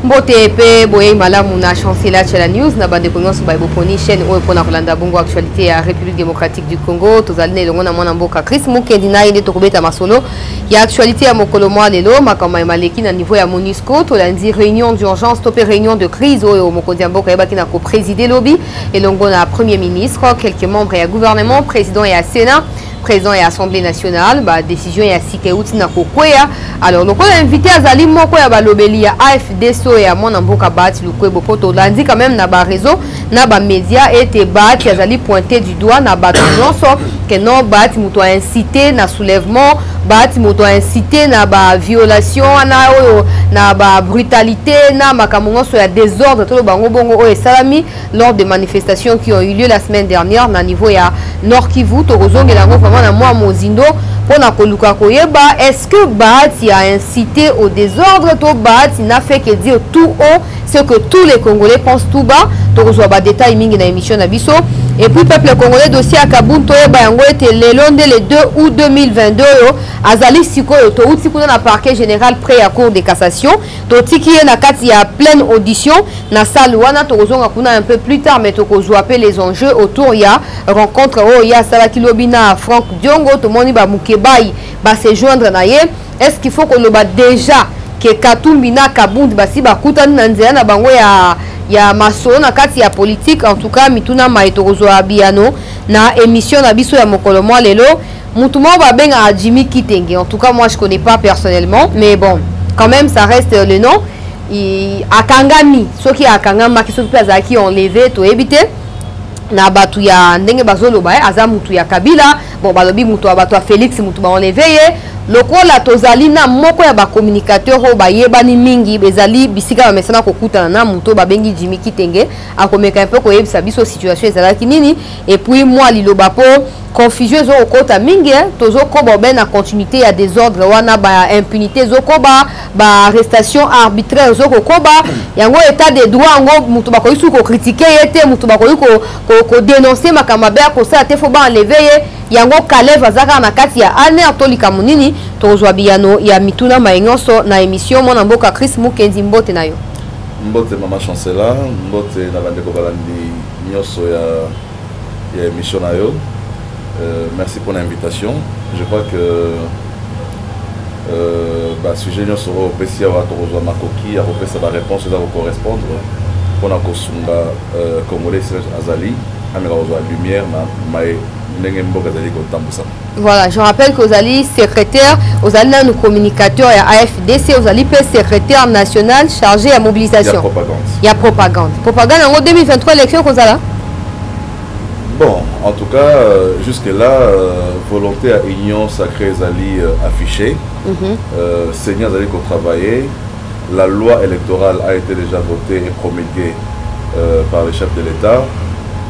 Mbote pe boye malamu na chancela chez la news na bande konyo ba boponi chaîne oyo pona kolanda bongo actualité ya République démocratique du Congo tozali na longo na mwana mboka Chris Mukendi na inde tokobeta masolo ya actualité ya mokolo mwa lelo makama ya maleki na niveau ya MONUSCO tolandi réunion d'urgence topé réunion de crise oyo mokonzi ya mboka yebaki na ko présider lobby elongo na premier ministre quelques membres ya gouvernement président ya Sénat président et Assemblée nationale, décision ya Sikeuti na kokwea. Alors, nous avons invité Azali Moko ya balobeli ya AFDSO et à mon amboka bati lukwebo poto landi quand même na ba réseau na ba média et te bati Azali pointé du doigt na ba nyonso que non bati muto incité na soulèvement bati muto incité na ba violation na ba brutalité na makamongo ya désordre to bango bongo o salami lors des manifestations qui ont eu lieu la semaine dernière na niveau ya Nord Kivu to kozongela ngo vraiment na moi mozindo pona koluka koyeba est-ce que Bahati a incité au désordre to Bahati n'a fait que dire tout haut ce que tous les Congolais pensent tout bas to kozwa ba détail mingi na émission na biso et puis peuple congolais dossier à Kabunto yeba yango ete lelonde le 2 août 2022 azali sikoyo to uti kuna na parquet général près à cour de cassation to tiki na kati ya pleine audition na salle wana to kozonga kuna un peu plus tard mais to kozwa pe les enjeux autour ya rencontre ya Salaki Lobina Franck Diongo to moni ba Mukebai ba se joindre na ye est-ce qu'il faut qu'on le bat déjà que Katumbi na Kabundi basi ba kutani na nzela na bango ya maso na kati ya politique en tout cas mituna maitozo abiano na émission na biso ya mokolo mwa lelo mutu mo ba benga Jimmy Kitenge en tout cas moi je connais pas personnellement mais bon quand même ça reste le nom akangami soki akangama ki soki plaza ki enlevé to éviter na batu ya ndenge bazolo ba aza mutu ya Kabila bon balobi mutu ya batu ya Félix mutu ba enlevé lokola tozali na moko ya ba communicateur o ba yebani mingi bezali bisika ba mesana kokutana na mutu ba bengi Jimmy Kitenge akomeka un peu ko yebisa biso situation ezalaki nini et puis moi liloba po confusion zo okota mingi tozo ko ben na continuité ya désordre wana ba impunité zo ko ba arrestation arbitraire zo ko ba yango état de droit ngo mutu ba ko isu ko critiquer yete mutu ba ko dénoncer makamabe ko sa te fo ba enlever yango Kalev azaka na kati ya ane atolika munini tozwa biano ya mituna mayenyoso na émission mona mboka Chris Mukendi mbote nayo mbote mama chancela mbote na bandeko balandi nyoso ya émission nayo merci pour l'invitation je crois que sujet nyoso au pesia wa tozwa makoki ya kopesa ba réponse za correspondre pona kosunga congolais azali ameka ozwa lumière na voilà, je rappelle que Ozali secrétaire, Ozali un communicateur et AFDC, Ozali secrétaire national chargé à mobilisation. Il y a propagande. Propagande en 2023 élection Kozala. Bon, en tout cas, jusque-là, volonté à union sacrée Zali affichée. Seigneur Zali qu'on travaillait. La loi électorale a été déjà votée et promulguée par le chef de l'État.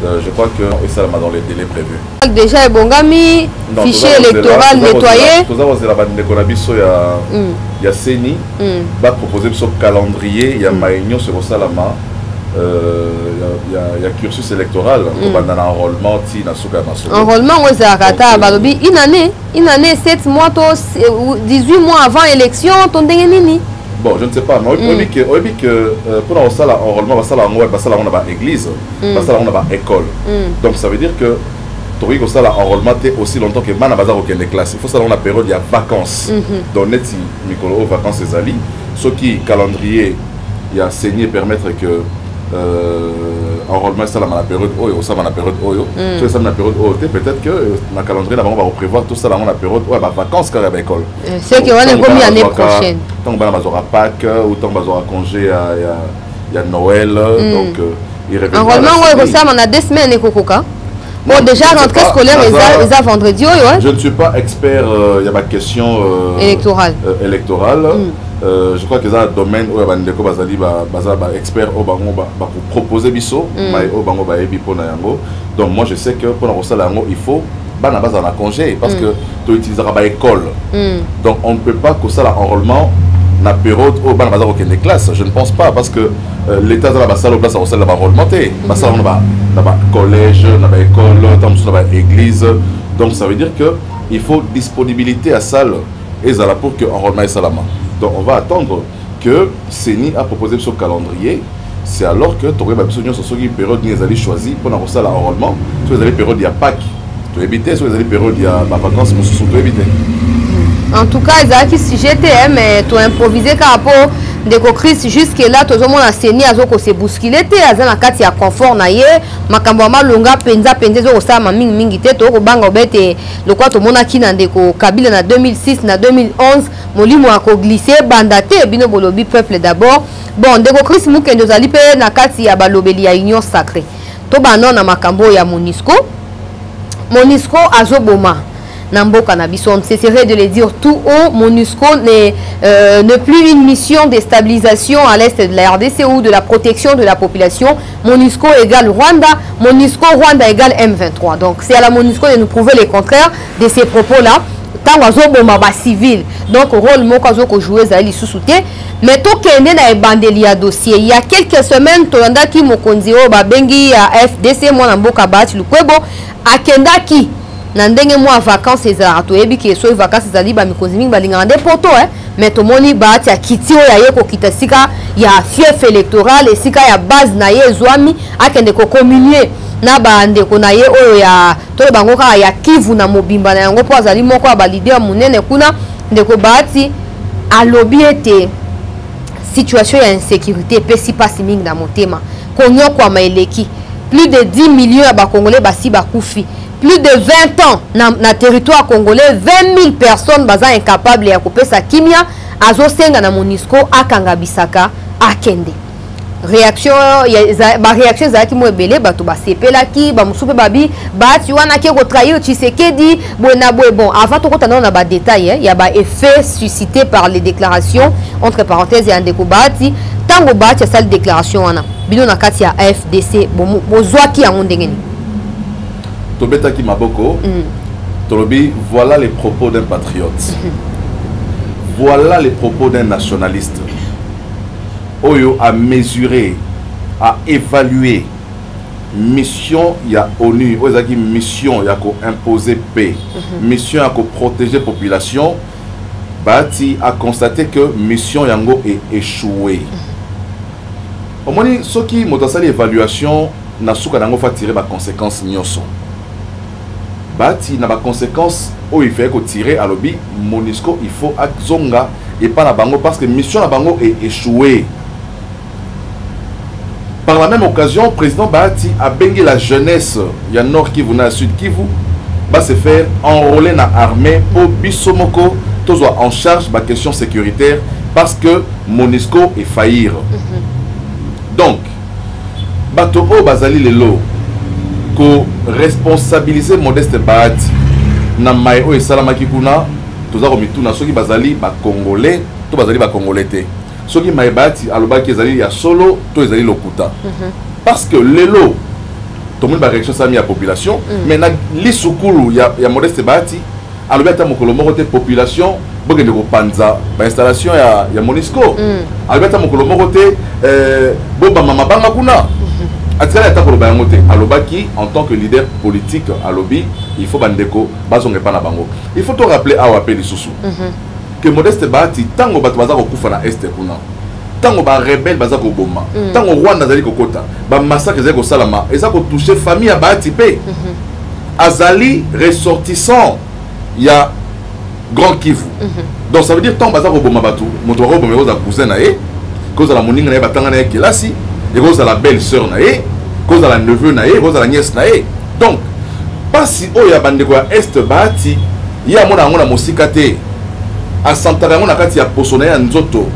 Je crois que ça va dans les délais prévus. Déjà, Bongami, fichier électoral nettoyé. Tout ça, c'est la bande de Konabiso, il y a Seni, va proposer ce calendrier, il y a Maïnion sur Salama, il y a cursus électoral, on a un enrôlement, enrôlement, on une année, 7 mois, 18 mois avant l'élection, ton déni. Bon, je ne sais pas, mais on dit que pour l'enrôlement, on a une église, on a une école. Donc ça veut dire que tu as l'enrôlement aussi longtemps que man a bazar aucune classe. Il faut savoir la période il y a vacances. Donc net si Mikolo vacances c'est ali. Ce qui calendrier il y a saigné permettre que enrôlement ça la période oyo ça la période oyo. So ça la période oyo peut-être que dans le calendrier là on va prévoir tout ça dans la période ouais vacances quand à l'école. C'est que on est comme l'année prochaine. Tant que bazar Pâques ou tant que bazar congé il y a Noël donc il revient. Enrôlement ouais ça on a 2 semaines et kokoka. Bon, déjà, rentrée scolaire, ils ont vendredi. Je ne suis pas expert, il y a ma question électorale. Je crois que c'est un domaine où il y a des experts pour proposer biso, donc moi je sais que pour il faut un congé parce que tu utiliseras l'école. Donc on ne peut pas que ça l'enrôlement na période où on a aucune classe. Je ne pense pas parce que l'État de la salle au place on va enrôlementé. On a collège, on a école, on a église. Donc ça veut dire que il faut disponibilité à salle et pour que enrôlement est salama. Donc on va attendre que CENI a proposé ce calendrier, c'est alors que tu aurais une période qui est choisie pour ça l'enrôlement, sur les périodes il y a Pâques, tu évites, sur les périodes il y a vacances, tu évites. En tout cas, ils ont si j'étais, mais tu as improvisé par rapport de Chris jusque-là, tout le monde a saigné, se bousculé, à la carte, il y a confort, Makambama longa penza penza au sama mingi te to banga obete le quoi tout le monde a qui dans Kabila na 2006 na 2011 molimo a ko glisser bandate bino bolobi peuple d'abord bon de Chris Mukendo zali pe na kati ya balobeli ya union sacrée to bano na makambo ya Monisco azoboma Namboka Nabiso, on cesserait de le dire tout haut. MONUSCO n'est plus une mission de stabilisation à l'est de la RDC ou de la protection de la population. MONUSCO égale Rwanda, MONUSCO Rwanda égale M23. Donc c'est à la MONUSCO de nous prouver le contraire de ces propos-là. Tant que civil, donc rôle mokazo ko jouer za li sousouté, mais to kende na ebandeli ya dossier. Il y a quelques semaines tolanda ki mokonzi o ba bengi ya FDC mo na mboka bati lukwebo akenda ki na ndenge mo vacances ezala to yebi ke so vacances ezali ba mikonzi mingi balinga nde poto mais to moni bati ya kitio ya ye ko kitasika ya fief électoral esika ya base na ye zwami akende ko communier na bande ko na ye oyo ya to bango ka ya Kivu na mobimba na yango po azali moko ba leader munene kuna ndeko bati alobi ete situation ya insécurité pesi pasi mingi na motema konyo kwa maeleki plus de 10 millions ya congolais basi bakufi plus de 20 ans na territoire congolais 20 000 personnes baza incapables ya kopesa kimia azosenga na MONUSCO akanga bisaka akende réaction za ki mo ebele bato basepelaki ba musupe babi bati wana ke ko trahir Tshisekedi bona bon avant to kota na ba détail ya ba effet suscité par les déclarations entre parenthèses ya ndeko bati tango bati sa déclaration wana bino na kati ya AFDC bozwaki ya ndengeni Tobetaki Maboko, Tolobi, voilà les propos d'un patriote. Voilà les propos d'un nationaliste. Oyo a mesuré, a évalué mission ya ONU, ozaki mission ya ko imposer paix, mission ya ko protéger population. Bati a constaté que mission yango est échouée. Au moins, ce qui m'a donné l'évaluation, n'a souka nango fa tirer ba conséquences nyoso. Bati na ba conséquences où il fait que tirer à lobby MONUSCO il faut akzonga et pas na bango parce que mission na bango est échouée. Par la même occasion, président Bati a bengi la jeunesse ya Nord Kivu na Sud Kivu va se faire enrôler na armée pour bisomoko toujours en charge de la question sécuritaire parce que MONUSCO est faillir. Donc bato o bazali lelo ko responsabiliser Modeste Bahati na mai o esalamaki kuna toza ko mituna soki bazali ba congolais to bazali ba congolais te soki mai Bahati alobaki ezali ya solo to ezali lokuta parce que lelo to moni ba réaction sami ya population mais na lisukulu ya Modeste Bahati alobi ata mokolo moko te population bokende ko panza ba installation ya MONUSCO alobi ata mokolo moko te boba mama banga kuna atikala ata koloba yango te alobaki en tant que leader politique alobi il faut bandeko bazonge pa na bango il faut to rappeler awa pe lisusu que Modeste Bahati tango bato baza kokufa na este kuna tango ba rebelle baza ko bomba tango Rwanda zali kokota ba massacre zali ko salama eza ko toucher famille ya Bahati pe azali ressortissant ya Grand Kivu donc ça veut dire tango baza ko bomba batu moto ko bomba ko za cousin na ye ko za la moninga na ye batanga na ye kelasi et cause à la belle-sœur naé, cause à la neveu naé, cause à la nièce naé. Donc, pas si oh ya bande quoi est Bahati, ya mona ngona mosikate, a santara ngona kati ya posona ya nzoto,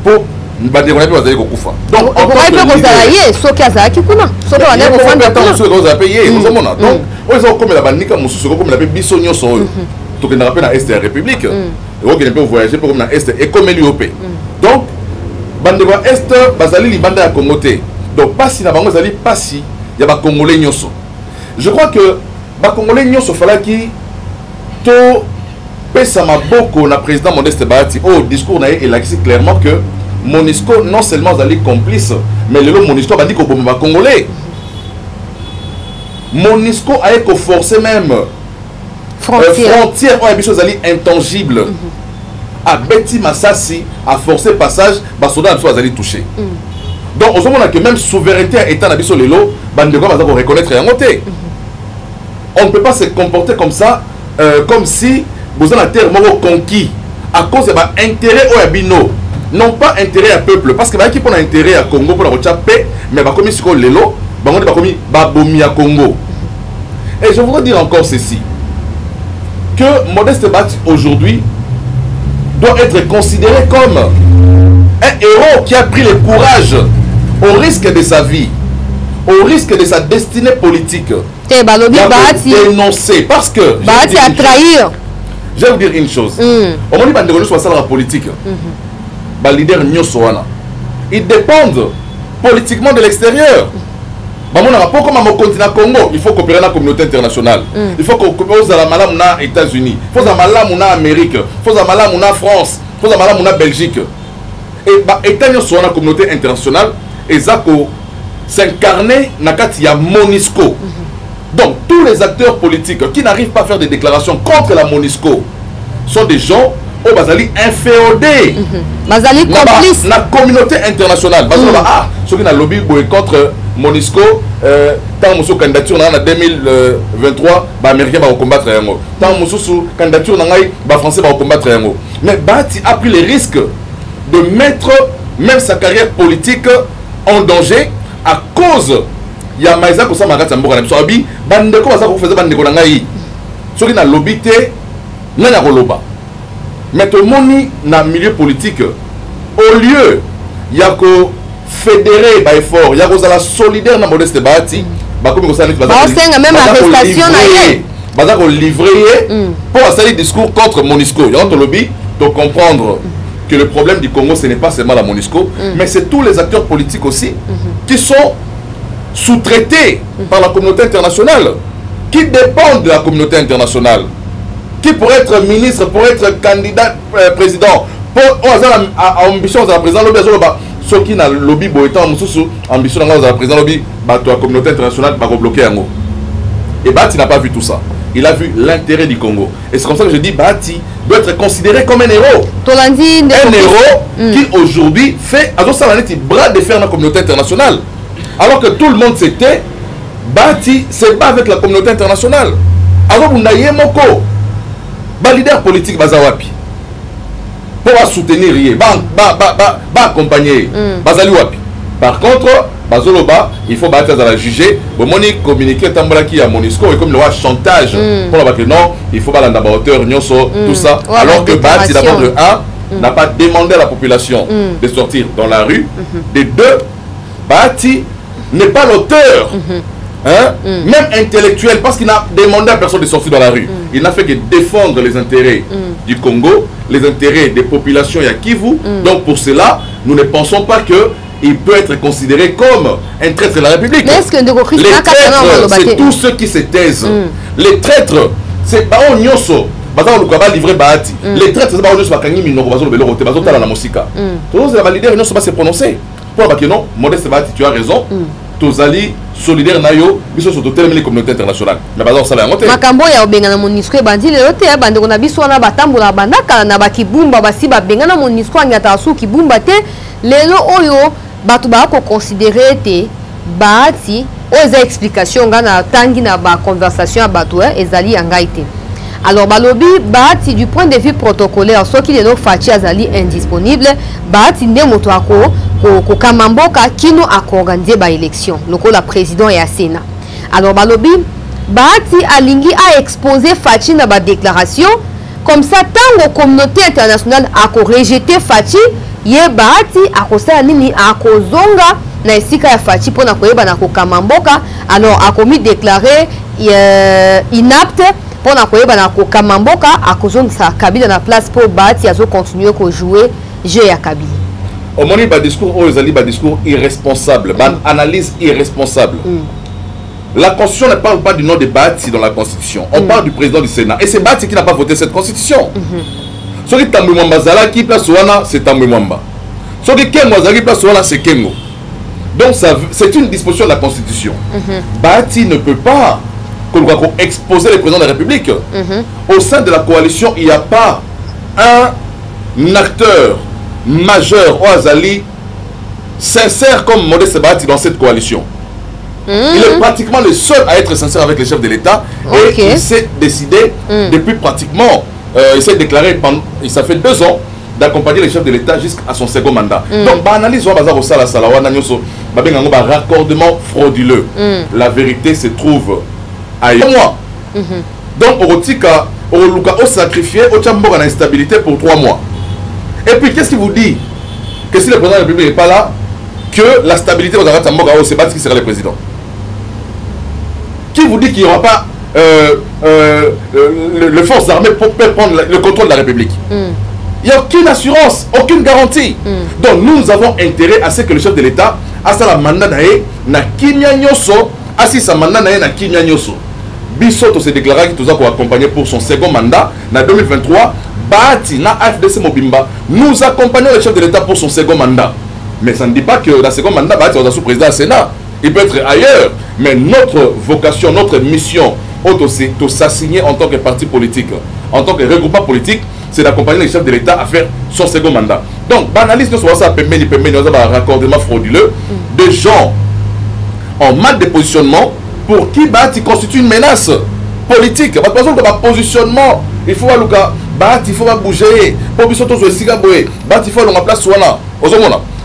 pour bande quoi pe bazali kokufa. Donc, on pourrait pas cause à la yé, so ki azaki kuna, so to ane ko fanda kuna. So cause à payer, cause mona. Donc, o zo comme la bandika mususu comme la pe biso nyoso oyo. To ke na rappel na est la République. Et o ke ne peut voyager pour comme na est et comme l'UOP. Donc bandeko est bazali libanda ya Congo te donc pasi na bango zali pasi ya ba congolais nyoso je crois que ba congolais nyoso falaki to pesa maboko na président Modeste Bahati au discours na et là clairement que MONUSCO non seulement zali complice mais le MONUSCO bandi ko bomba ba congolais MONUSCO a été forcé même frontière ouais biso zali intangible à Betty Massassi a forcé passage basoda soit allé toucher. Donc on a que même souveraineté étant à biso lelo bandeko va reconnaître en côté. On ne peut pas se comporter comme ça comme si vous avez un terre conquis à cause de l'intérêt au Abino. Non pas intérêt à peuple, parce que qui prend intérêt à Congo pour la paix, mais va commis sur l'élo, va commis babomi à Congo. Et je voudrais dire encore ceci, que Modeste Bahati aujourd'hui doit être considéré comme un héros qui a pris le courage au risque de sa vie, au risque de sa destinée politique. Dénoncer, parce que Bahati a trahi. Je vais vous dire une chose. On m'a dit que nous sommes la politique. Les leaders ils dépendent politiquement de l'extérieur. Comme au continent Congo, il faut coopérer dans la communauté internationale. Il faut coopérer aux États-Unis, il faut coopérer aux Amérique, il faut coopérer aux France, il faut coopérer aux Belgique. Et étant dans la communauté internationale, ils ont s'incarner dans la MONUSCO. Donc tous les acteurs politiques qui n'arrivent pas à faire des déclarations contre la MONUSCO sont des gens au Bazali inféodés. Bazali complice. La communauté internationale. Ah, ceux qui ont lobby contre MONUSCO, tant que candidature en 2023, les Américains vont combattre. Tant que candidature les Français vont combattre. Mais Bahati a pris le risque de mettre même sa carrière politique en danger à cause il y a maïsa ko sama ngata mboka na biso abi bandeko baza ko feza bandeko na ngai soki na lobby te nanya ko loba. Mais tout le monde dans le milieu politique, au lieu il y a que fédérer par effort, il y a que la solidaire dans Modeste Bahati, comme ça même arrestation na livrer pour faire des discours contre MONUSCO. Il y a un lobby de comprendre que le problème du Congo ce n'est pas seulement la MONUSCO, mais c'est tous les acteurs politiques aussi qui sont sous-traités par la communauté internationale, qui dépendent de la communauté internationale, qui pourrait être ministre, pour être candidat président, pour ambition de la présidence lobby, ceux qui n'ont lobby boétant ambition de la présidence lobby, la communauté internationale va bloquer un mot. Et Bahati n'a pas vu tout ça. Il a vu l'intérêt du Congo. Et c'est comme ça que je dis Bahati doit être considéré comme un héros. Un héros qui aujourd'hui fait à bras de fer dans la communauté internationale. Alors que tout le monde s'était, Bahati se bat avec la communauté internationale. Alors vous n'avez pas leader politique bazawapi pour soutenir rien, accompagner bazali wapi. Par contre, bazoloba, il faut battre à la juger. Bon, moni communiquer tambola qui a MONUSCO et comme le chantage pour la battre non, il faut pas la hauteur tout ça. Alors que Bahati d'abord de 1 n'a pas demandé à la population de sortir dans la rue. De 2, Bahati n'est pas l'auteur. Même intellectuel, parce qu'il n'a demandé à personne de sortir dans la rue. Il n'a fait que défendre les intérêts du Congo, les intérêts des populations et à Kivu. Donc pour cela, nous ne pensons pas qu'il peut être considéré comme un traître de la République. Les traîtres, c'est tous ceux qui se taisent. Les traîtres, c'est Bao Nyoso. Livrer Bahati. Les traîtres, c'est Bao Nyoso. Les leaders ne sont pas se prononcer. Pour que non, Modeste Bahati, tu as raison. Tozali solidaire nayo biso surtout les communautés internationales mais bazar sala ngote makambo ya obenga na MONUSCO bandi lelo te bande ko na biso na batambola bandaka na bakibumba basi babenga na MONUSCO ngata su kibumba te lelo oyo batu ba ko considérer te Bahati oza explication ngana tangi na ba conversation batu ezali angaite. Alors balobi Bahati du point de vue protocolaire ce qui lelo fachi azali indisponible Bahati nde moto ako ko kamamboka kino akorganiser ba élection lokola président et à Sénat. Alors balobi Bahati alingi a exposé Fachi na ba déclaration comme ça tango communauté internationale a rejeté Fachi ye Bahati akosala nini akozonga na esika ya Fachi pona koyeba na ko kamamboka alors akomi déclaré inapte pona koyeba na ko kamamboka akozongisa Kabila na place pour Bahati azo continuer ko jouer jeu ya Kabila. Au moment où discours discours irresponsable, analyse irresponsable. La Constitution ne parle pas du nom de Bahati dans la Constitution. On parle du président du Sénat. Et c'est Bahati qui n'a pas voté cette Constitution. Ce qui est Tambou Mwamba Zala qui place Ouana, c'est Tambou Mwamba. Ce qui est Kengo Zala qui place Ouana, c'est Kengo. Donc c'est une disposition de la Constitution. Bahati ne peut pas exposer le président de la République. Au sein de la coalition, il n'y a pas un un acteur majeur au Azali sincère comme Modeste Bahati dans cette coalition. Il est pratiquement le seul à être sincère avec les chefs de l'État. Et il s'est décidé depuis pratiquement, il s'est déclaré, ça fait 2 ans, d'accompagner les chefs de l'État jusqu'à son second mandat. Donc, analyse un raccordement frauduleux. La vérité se trouve ailleurs. Donc, Orotika, Oroluka, au sacrifié, au Tchambor en instabilité pour 3 mois. Et puis, qu'est-ce qu'il vous dit? Que si le président de la République n'est pas là, que la stabilité au Tchambor, c'est Bahati qui sera le président. Qui vous dit qu'il n'y aura pas les forces armées pour prendre le contrôle de la République? Il n'y a aucune assurance, aucune garantie. Donc nous avons intérêt à ce que le chef de l'État a sa mandat na kimia nyoso, assis sa mandat na kimia nyoso. Bissoto s'est déclaré qu'il nous a accompagné pour son second mandat en 2023. Bahati na AFDC Mobimba, nous accompagnons le chef de l'État pour son second mandat. Mais ça ne dit pas que dans le second mandat, Bahati est sous-président du Sénat. Il peut être ailleurs. Mais notre vocation, notre mission, c'est de s'assigner en tant que parti politique, en tant que regroupement politique, c'est d'accompagner les chefs de l'État à faire son second mandat. Donc, banalise nous sommes ça, un raccordement frauduleux de gens en mal de positionnement pour qui Bahati constitue une menace politique. Par exemple, dans le positionnement, il faut Bahati, il faut bouger, pour que Bahati, il faut la place là.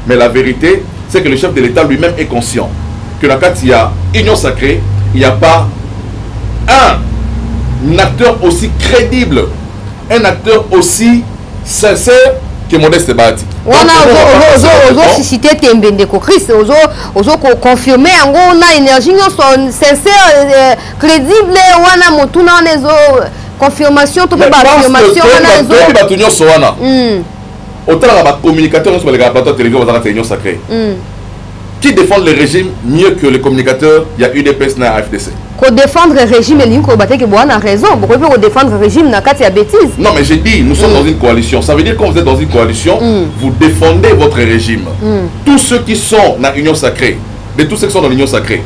Mais la vérité, c'est que le chef de l'État lui-même est conscient que quand il y a union sacrée, il n'y a pas un acteur aussi crédible, un acteur aussi sincère que Modeste Bahati. On a suscité Tembendeko Chris, on a confirmé, on a énergie, on sincère, crédible, on a montuna les confirmation, tout le affirmation, on a autant la communicateur sur les plateaux de télévision, on a réunion sacrée. Qui défend le régime mieux que les communicateurs? Il y a UDPS et la FDC. Pour défendre le régime, il y a raison. Pourquoi pour défendre le régime, il y a bêtise. Non, mais j'ai dit, nous sommes dans une coalition. Ça veut dire que quand vous êtes dans une coalition, vous défendez votre régime. Tous ceux qui sont dans l'union sacrée, de tous ceux qui sont dans l'union sacrée,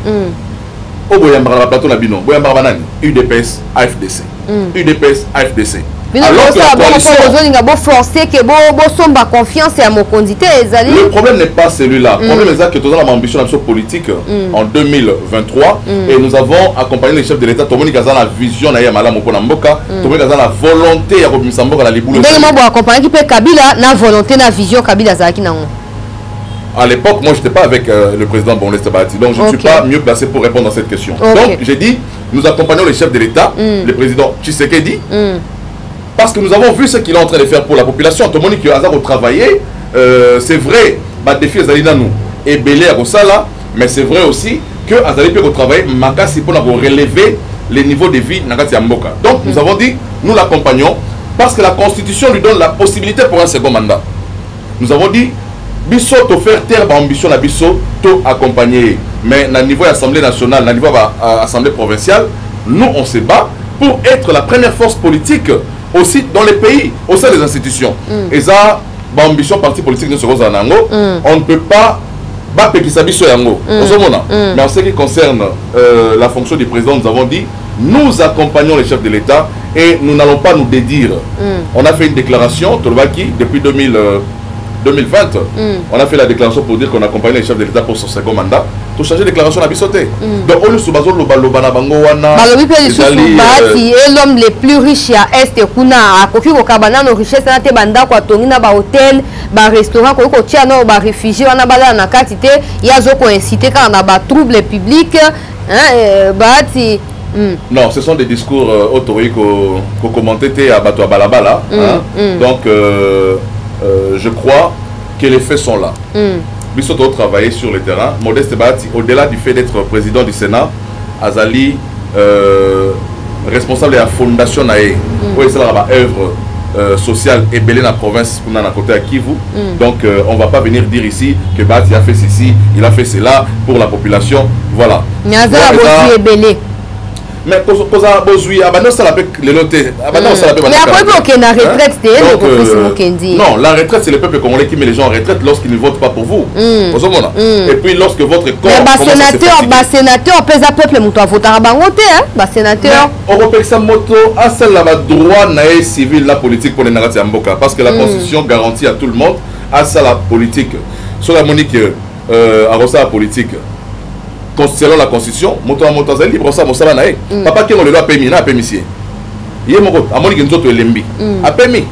au Boyambara, plateau Nabino, Boyambara Banani, UDPS, AFDC. UDPS, AFDC. Alors que la coalition... Le problème n'est pas celui-là. Le problème est que nous avons l'ambition politique en 2023 et nous avons accompagné les chefs de l'État. Tout le monde a la vision, tout le monde a la volonté de la liboule. À l'époque, moi, je n'étais pas avec le président Modeste Bahati. Donc, je ne suis pas mieux placé pour répondre à cette question. Donc, j'ai dit, nous accompagnons les chefs de l'État, le président Tshisekedi, parce que nous avons vu ce qu'il est en train de faire pour la population. Tout le monde qui a travaillé, c'est vrai, le défi est dans nous. Et belé à Rosala, mais c'est vrai aussi que Azali peut travailler Makasi pour relever les niveaux de vie Nagati Amboka. Donc, nous avons dit, nous l'accompagnons parce que la Constitution lui donne la possibilité pour un second mandat. Nous avons dit, Bisso to faire terre d'ambition à Bisso, to accompagner. Mais à niveau de l'Assemblée nationale, à niveau de l'Assemblée provinciale, nous on se bat pour être la première force politique aussi dans les pays, au sein des institutions. Et ça, l'ambition parti politique de ce on ne peut pas battre Bisso Yango. Mais en ce qui concerne la fonction du président, nous avons dit, nous accompagnons les chefs de l'État et nous n'allons pas nous dédire. On a fait une déclaration, depuis 2020, on a fait la déclaration pour dire qu'on accompagne les chefs de l'État pour son second mandat. Pour changer de déclaration, on a bisoté. Donc, on est l'homme le plus riche à Est, Kuna, à Kofi, au Kabana, nos richesses, à Tebanda, à Tonina, à hôtel, à restaurant, à Tiano, à réfugiés, à Nabala, à Katite, il y a Zoko incité quand on a des troubles publics. Non, ce sont des discours autoriques qu'on commentait à Bato Balabala. Donc, je crois que les faits sont là. Nous avons travaillé sur le terrain. Modeste Bahati, au-delà du fait d'être président du Sénat, Azali, responsable de la fondation Naé, où il y a une œuvre sociale et belle dans la province, on a à côté à Kivu. Donc, on ne va pas venir dire ici que Bahati a fait ceci, il a fait cela pour la population. Voilà. mais koza bozui abano ça la peut le noter abano ça la peut mais après que na retraite non la retraite c'est le peuple congolais qui met les gens en retraite lorsqu'ils ne votent pas pour vous et puis lorsque votre corps sénateur pèse à peuple muto votera bango te hein sénateur européen sa moto a celle la droit naé civil la politique pour les narratifs ya mboka parce que la constitution garantit à tout le monde à ça la politique sur la monique à la politique selon la constitution moto a moto libre ça mosala naé papa qui on le doit payer na permission yé moko amoni ki nzoto elembi a permis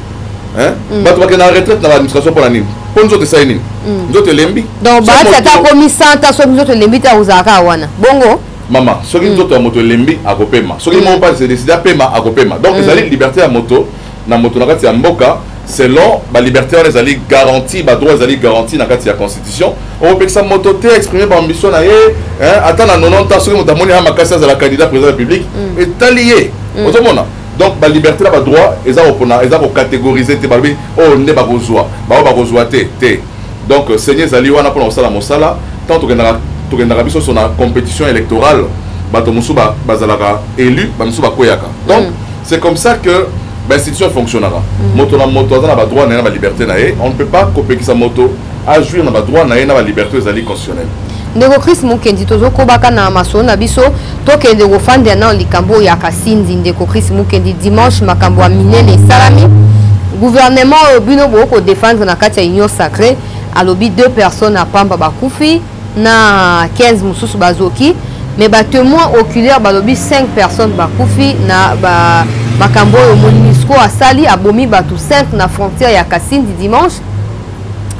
hein bato bakena retraite na l'administration pour la nini pour nzoto ça nini nzoto elembi donc ba ta commis santa so nzoto elembi ta uzaka wana bongo mama soki nzoto ya moto elembi akopema soki mo pas se décider apema akopema donc ezali liberté ya moto na moto na kati ya mboka selon la liberté on les garantie ba droit les garantie na kati ya constitution on peut que ça moto te exprimer ba ambition na ye hein attendre 90 ans soki moto amoni ha makasi za la candidat président de la République est allié ozomona donc la liberté là ba droit eza ko catégoriser te ba bi oh ne ba kozwa te donc seigneur zali wana pour osala mosala tant to kendaka biso sur la compétition électorale bato musu bazalaka élu ba musu ba koyaka donc c'est comme ça que l'institution fonctionnera. Moto na moto na ba droit na ba liberté na on ne peut pas copier sa moto à jouir na ba droit na ba liberté ezali constitutionnelle. Ndeko Chris Mukendi tozo ko baka na maso na biso to kende go fande na likambo ya Kasindi ndeko Chris Mukendi dimanche makambo a minene salami gouvernement bino boko défendre na kati ya union sacrée alobi 2 personnes à pamba bakufi na 15 mususu bazoki mais ba témoin oculaire balobi 5 personnes bakufi na ba makambo yo MONUSCO asali abomi batu 5 na frontière ya Kasindi dimanche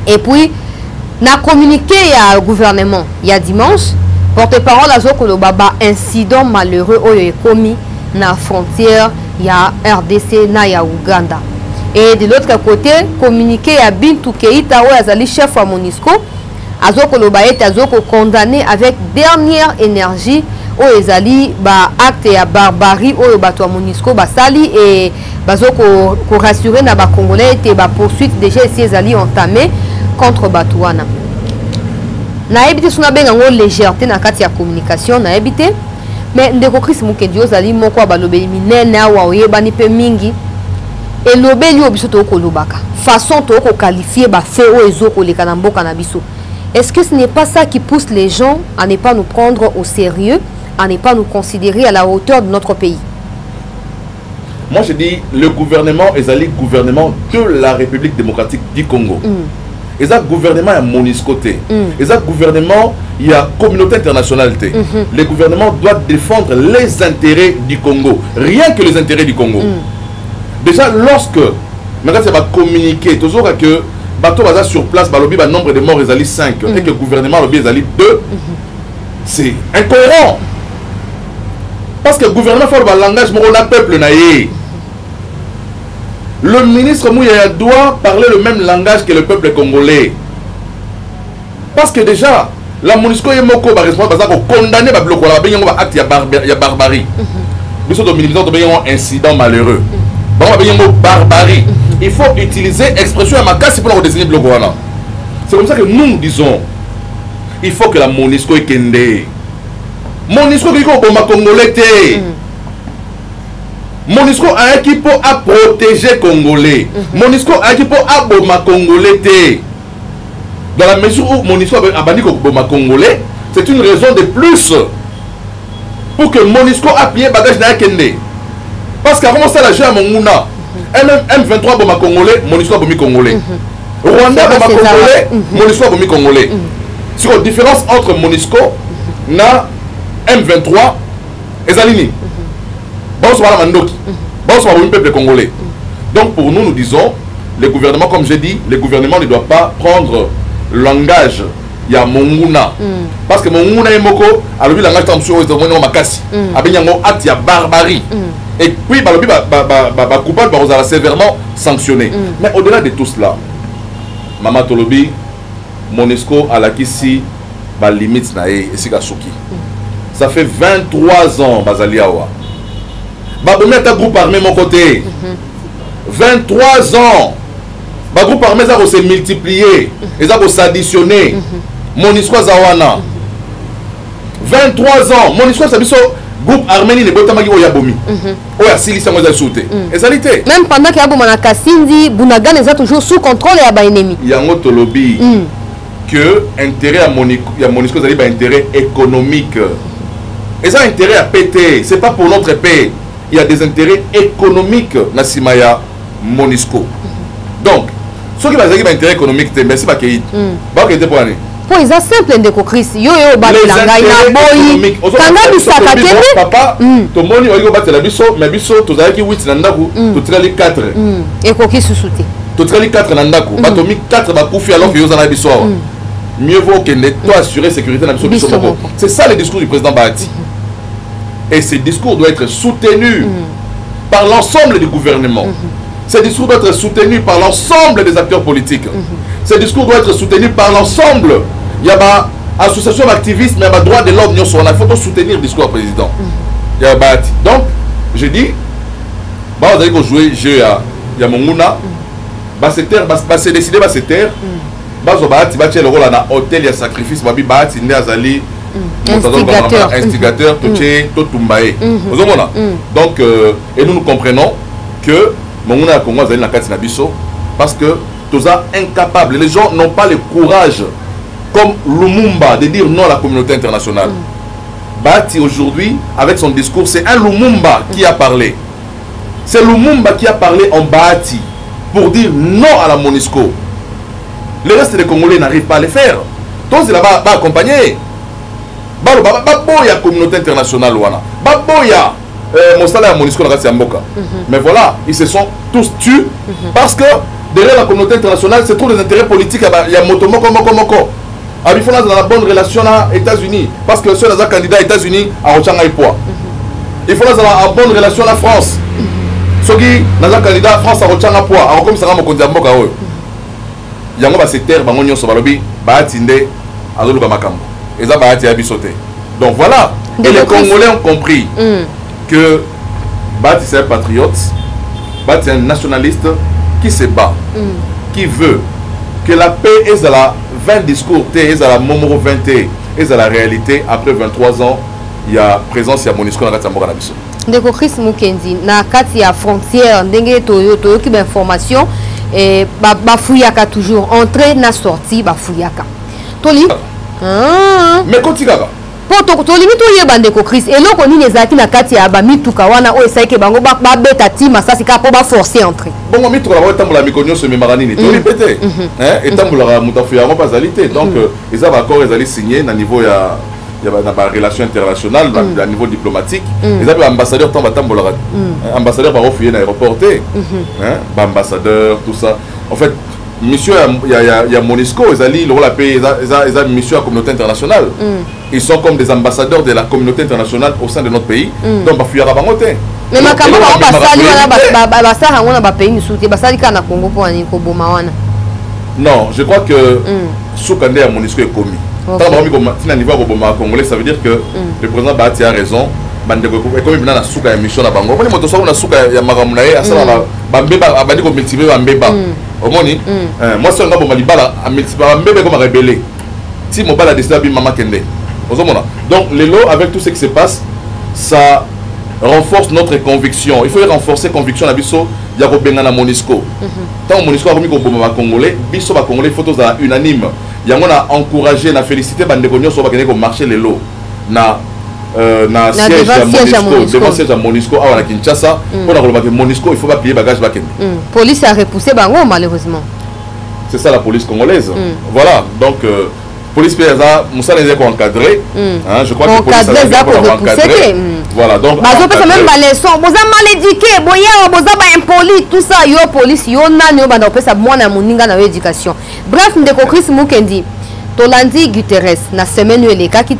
et puis na communiqué ya gouvernement ya dimanche porte-parole azokolo baba incident malheureux oyo ekomi na frontière ya RDC na ya Uganda et de l'autre côté communiqué ya Bintou Keita oyo azali chef wa MONUSCO azokolo ba ete azoko condamné avec dernière énergie oyo ezali ba acte ya barbarie oyo bato ya MONUSCO basali et bazoko ko rassurer na ba congolais ete ba poursuite déjà ici ezali entamé contre bato wana na ebité suna benga ngo légèreté na kati ya communication na ebité mais ndeko Chris Mukendi ozali moko balobeli minene awa oyebani pe mingi elobeli obiso to ko lobaka façon to ko qualifier ba fait o ezoko leka na mboka na biso. Est-ce que ce n'est pas ça qui pousse les gens à ne pas nous prendre au sérieux, à ne pas nous considérer à la hauteur de notre pays? Moi je dis le gouvernement est le gouvernement de la République démocratique du Congo. Et ça gouvernement est MONUSCO. Et ça gouvernement il y a communauté internationale. Le gouvernement doit défendre les intérêts du Congo, rien que les intérêts du Congo. Déjà lorsque maintenant ça va communiquer toujours que bateau baza sur place balobi ba nombre de morts ezali 5 et que le gouvernement lobi ezali 2 c'est incohérent parce que le gouvernement fait le langage mon peuple naïe le ministre Mouya doit parler le même langage que le peuple congolais parce que déjà la MONUSCO est moko ba responsable baza ko condamner ba bloquer la bengo ba acte ya barbarie biso do militant do bengo incident malheureux ba bengo barbarie. Il faut utiliser l'expression à ma casse pour désigner le bloc. C'est comme ça que nous disons il faut que la MONUSCO est kende. MONUSCO qui est au Congolais. MONUSCO a un qui peut protéger Congolais. MONUSCO a un qui peut aboma Congolais. Dans la mesure où MONUSCO a banni Congolais, c'est une raison de plus pour que MONUSCO appuie bagage na kende. Parce qu'avant ça la jeu à Monguna. M23 Boma Congolais, MONUSCO Bomi Congolais. Rwanda Boma Congolais, MONUSCO Bomi Congolais. Sur la différence entre MONUSCO na M23 et Zalini. Bon, c'est la Mandoki. Bon, c'est le peuple congolais. Donc pour nous, nous disons, le gouvernement, comme j'ai dit, le gouvernement ne doit pas prendre le langage. Il y a Monguna. Parce que Monguna est moko, alors le langage est sur le makasi. Il y a un acte de barbarie. Et puis, le coupable va sévèrement sanctionné. Mais au-delà de tout cela, Mama Tolobi, MONUSCO a la kissi, la limite nae, ça fait 23 ans, Bazaliawa. Baboumi est un groupe armé mon côté. 23 ans. Le groupe armé ça va se multiplier. Et ça va s'additionner. MONUSCO Zawana. 23 ans. MONUSCO ça groupe arménien ne botamaki oya bomi oya silisa mo za sauté ezalité même pendant que aboma na Kasindi Bunagana est toujours sous contrôle ya ba ennemi yango tolobi que intérêt à Monisco zali ba intérêt économique et ça intérêt à péter c'est pas pour notre paix il y a des intérêts économiques na simaya Monisco donc ceux qui bazali ba intérêt économique te merci ba keyi ba ke te pour année pour ils ont simple de Chris yo ba langa ina boyi kanga bisaka tene papa to moni oyo batela biso mais biso to zaki 8 na ndaku to tirali 4 et koki susute to tirali 4 na ndaku ba to mi 4 ba kufi alors que yo zana biso mieux vaut que ne toi assurer sécurité na biso c'est ça le discours du président Bahati et ce discours doit être soutenu par l'ensemble du gouvernement. Ce discours doit être soutenu par l'ensemble des acteurs politiques. Ce discours doit être soutenu par l'ensemble. Il y a une association d'activistes, mais il y a droit de l'ordre. Il faut soutenir le discours du président. Donc, je dis, vous allez jouer jeu il y a Monguna, c'est décidé, c'est terre. Le rôle dans hôtel, il y a sacrifice, instigateur, donc, et nous comprenons que Monguna Congo est dans Bisso parce que tous sont incapables. Les gens n'ont pas le courage, comme Lumumba, de dire non à la communauté internationale. Bahati aujourd'hui, avec son discours, c'est un Lumumba qui a parlé. C'est Lumumba qui a parlé en Bahati pour dire non à la Monisco. Le reste des Congolais n'arrivent pas à le faire. Donc, c'est là-bas accompagné. Baboya communauté internationale, Baboya. Monsala et Monisco mais voilà, ils se sont tous tués parce que derrière la communauté internationale, c'est trop des intérêts politiques. Il y a Motomoko. Il faut dans la bonne relation aux États-Unis parce que ceux qui sont candidats aux États-Unis à Rochanga-Ipoa. Il faut dans la bonne relation à la France. Ceux qui sont candidats à France à Rochanga-Ipoa, à comme ça, Mokondiamboka. Il y a ces terres, Bangonio Sobalobi, Bahatinde, Azoluba Makambo. Et ça, Bahati a bisoté. Donc voilà, et les Congolais ont compris que Bahati c'est un patriote, Bahati c'est un nationaliste qui se bat, qui veut que la paix est à la 20 discours, est à la Momoro 20, est à la réalité. Après 23 ans, il y a présence, il y a Monisco dans la Katsamboka Nabiso. Ndeko Chris Mukendi, na kati ya frontière, ndenge toyo ki ba information, et bafouyaka toujours, entrée na sortie, bafouyaka. Toli? Mais quand tu gars to limite oyeba ndeko Chris eloko nini ezaki na kati ya ba mituka wana o esaike bango ba beta tima sasi ka po ba forcer entrer bon mituka ba tambola mikonyo se memarani to répéter hein et tambola mutafu ya pas alité donc ils avaient accord ils allaient signer na niveau ya ba relation internationale à niveau diplomatique ils avaient ambassadeur tant ba tambola ambassadeur ba refuyer na aéroport hein ba ambassadeur tout ça en fait monsieur il y a Monisco ils allaient le rôle à payer ils a mission à la communauté internationale. Ils sont comme des ambassadeurs de la communauté internationale au sein de notre pays. Donc, il faut y avoir mais makambo ba sala ngona ba pays misuti ba sali kana Congo pour ani ko boma wana. Non, je crois que Soukande à Monisco est commis. Tant ba mi ko tina niveau ko boma congolais, ça veut dire que le président Bahati a raison. Bande ko comme bina na souka ya mission na bango. Bani moto so na souka ya makamuna ye asala ba mbeba abandi ko multiplier ba mbeba. Omoni moi c'est ngabo malibala a multiplier ba mbeba ko ma rebelle. Si mon bal a décidé bi mama kende. Donc, les lots, avec tout ce qui se passe, ça renforce notre conviction. Il faut renforcer la conviction à Bisso, il y a Bengana Monisco. Tant Monisco a remis au Congolais, Bisso va Congolais, photos unanime. Il y a encouragé, a félicité Bandegonio sur le marché les lots. Na siège à Monisco, devant siège à Monisco, à Kinshasa, pour la Monisco, il faut pas payer bagage baken. Police a repoussé Bango, malheureusement. C'est ça la police congolaise. Voilà, donc. Police PSA, Moussa les a encadré. Je crois que la police a encadré. Voilà, donc. Même la leçon, vous avez mal éduqué, vous avez impoli, tout ça, yo police, yo nani, vous avez ça, moi, na moninga na éducation. Bref, ndeko Chris Mukendi, Tolandi Guterres, na semaine où il est kaki,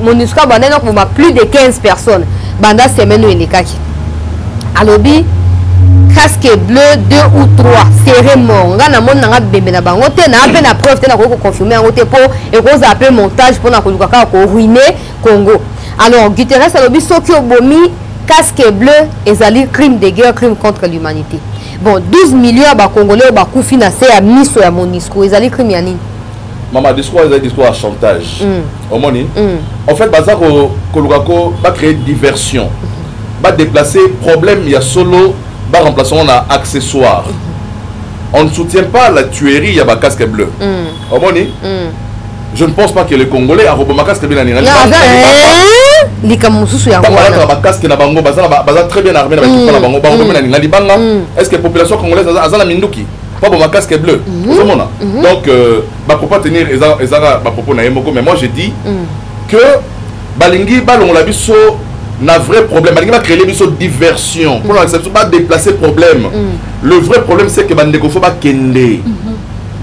Monisco, bah, plus de 15 personnes, banda semaine où il est kaki. Alobi, casque bleu 2 ou 3 serré mort nga na mona nga bembe na bango te na pe na preuve te na ko confirmer en te po et ko za pe montage pour na ko luka ko ruiner Congo. Alors Guterres alobi soki obomi casque bleu ezali crime de guerre, crime contre l'humanité. Bon 12 millions ba congolais ba kufi na se ya miso ya Monisco ezali crime ya nini? maman discours est un discours à chantage. Au moins, en fait, bazar kolugako va créer diversion, va déplacer problème. Il y a solo, va remplacer on a accessoire. On ne soutient pas la tuerie. Il y a ba casque bleu. Au moins, je ne pense pas que les Congolais a robot ma casque bleu n'ani. Les Kamususu ya ba casque na bango bazar très bien armé na ba bango bango n'ani na libanga. Est-ce que la population congolaise azana minduki? Pas pour ma casque bleu. Donc, ma propos tenir ma propos na yemoko, mais moi je dis que Balingi balon la biso n'a vrai problème. Balingi va créer les biso diversion pour l'accepter, pas déplacer problème. Le vrai problème c'est que Bandeko faut pas kende.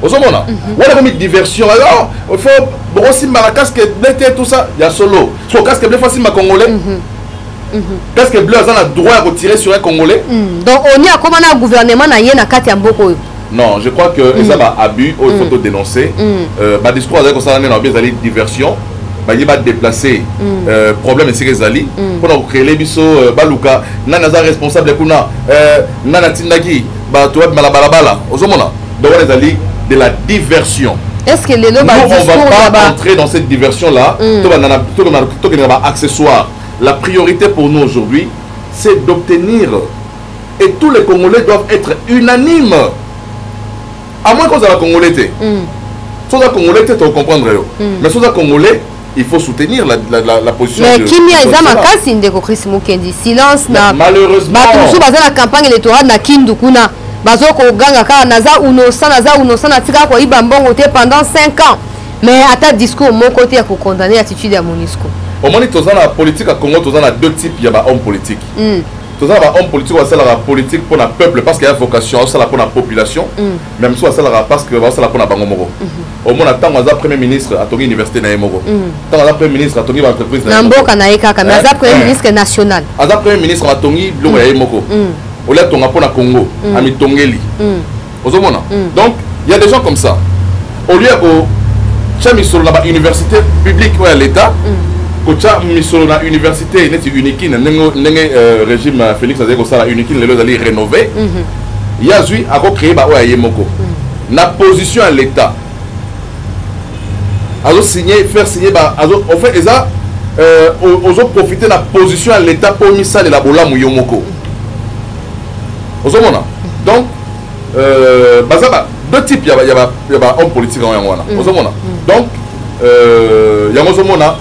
Au moment on a commis diversion. Alors, il faut brosser ma casque bleu tout ça. Il y a solo. Son casque bleu facile ma congolais. Casque bleu a le droit à retirer sur un Congolais. Donc on y a comment un gouvernement na yena kati mboko. Non, je crois que ça va abus, il faut dénoncer. Le discours avec ça, on a diversion, il va déplacer problème et les pour créer les bisous, baluka, nana responsable pour nana tindagi, tu vas malabalabala, aux hommes donc on est de la diversion. Est-ce que les nous, on va pas entrer dans cette diversion là, tout accessoire. La priorité pour nous aujourd'hui, c'est d'obtenir, et tous les Congolais doivent être unanimes. À moins qu'on soit Congolais, si on est Congolais, tu vas comprendre. Mais si on est Congolais, il faut soutenir la position. Mais qui m'y a dit que Chris Mukendi silence na malheureusement. La campagne électorale na Kindukuna. Bazoko ganga ka naza unosa na tika kwa iba mbongo te pendant 5 ans. Mais à ta discours mon côté à condamner l'attitude à Monisco. Au moment où la politique à Congo, tu as deux types, il y a des hommes politiques. Tout ça, homme politique, c'est la politique pour le peuple parce qu'il y a vocation, c'est la pour la population. Même si c'est la parce que c'est la pour la Bangomoro. Au moins, tant que premier ministre à ton université Naïmoro. Tant que premier ministre à ton entreprise Naïmoro. Mais premier ministre national. À premier ministre à ton Blou Naïmoko. Au lieu de ton pour la Congo, à mi Tongeli. Donc, il y a des gens comme ça. Au lieu de chaque sur la université publique ou à l'État. Kocha misolo na université neti uniquine ndenge régime Félix azeko sala uniquine lelo zali rénové yazui ako créer ba oya yemoko na position à l'état azo signer faire signer ba azo en fait eza ozo profiter la position à l'état pour misala la bolamu yomoko ozomona donc bazaba deux types ya ba homme politique en wana ozomona donc yango ozomona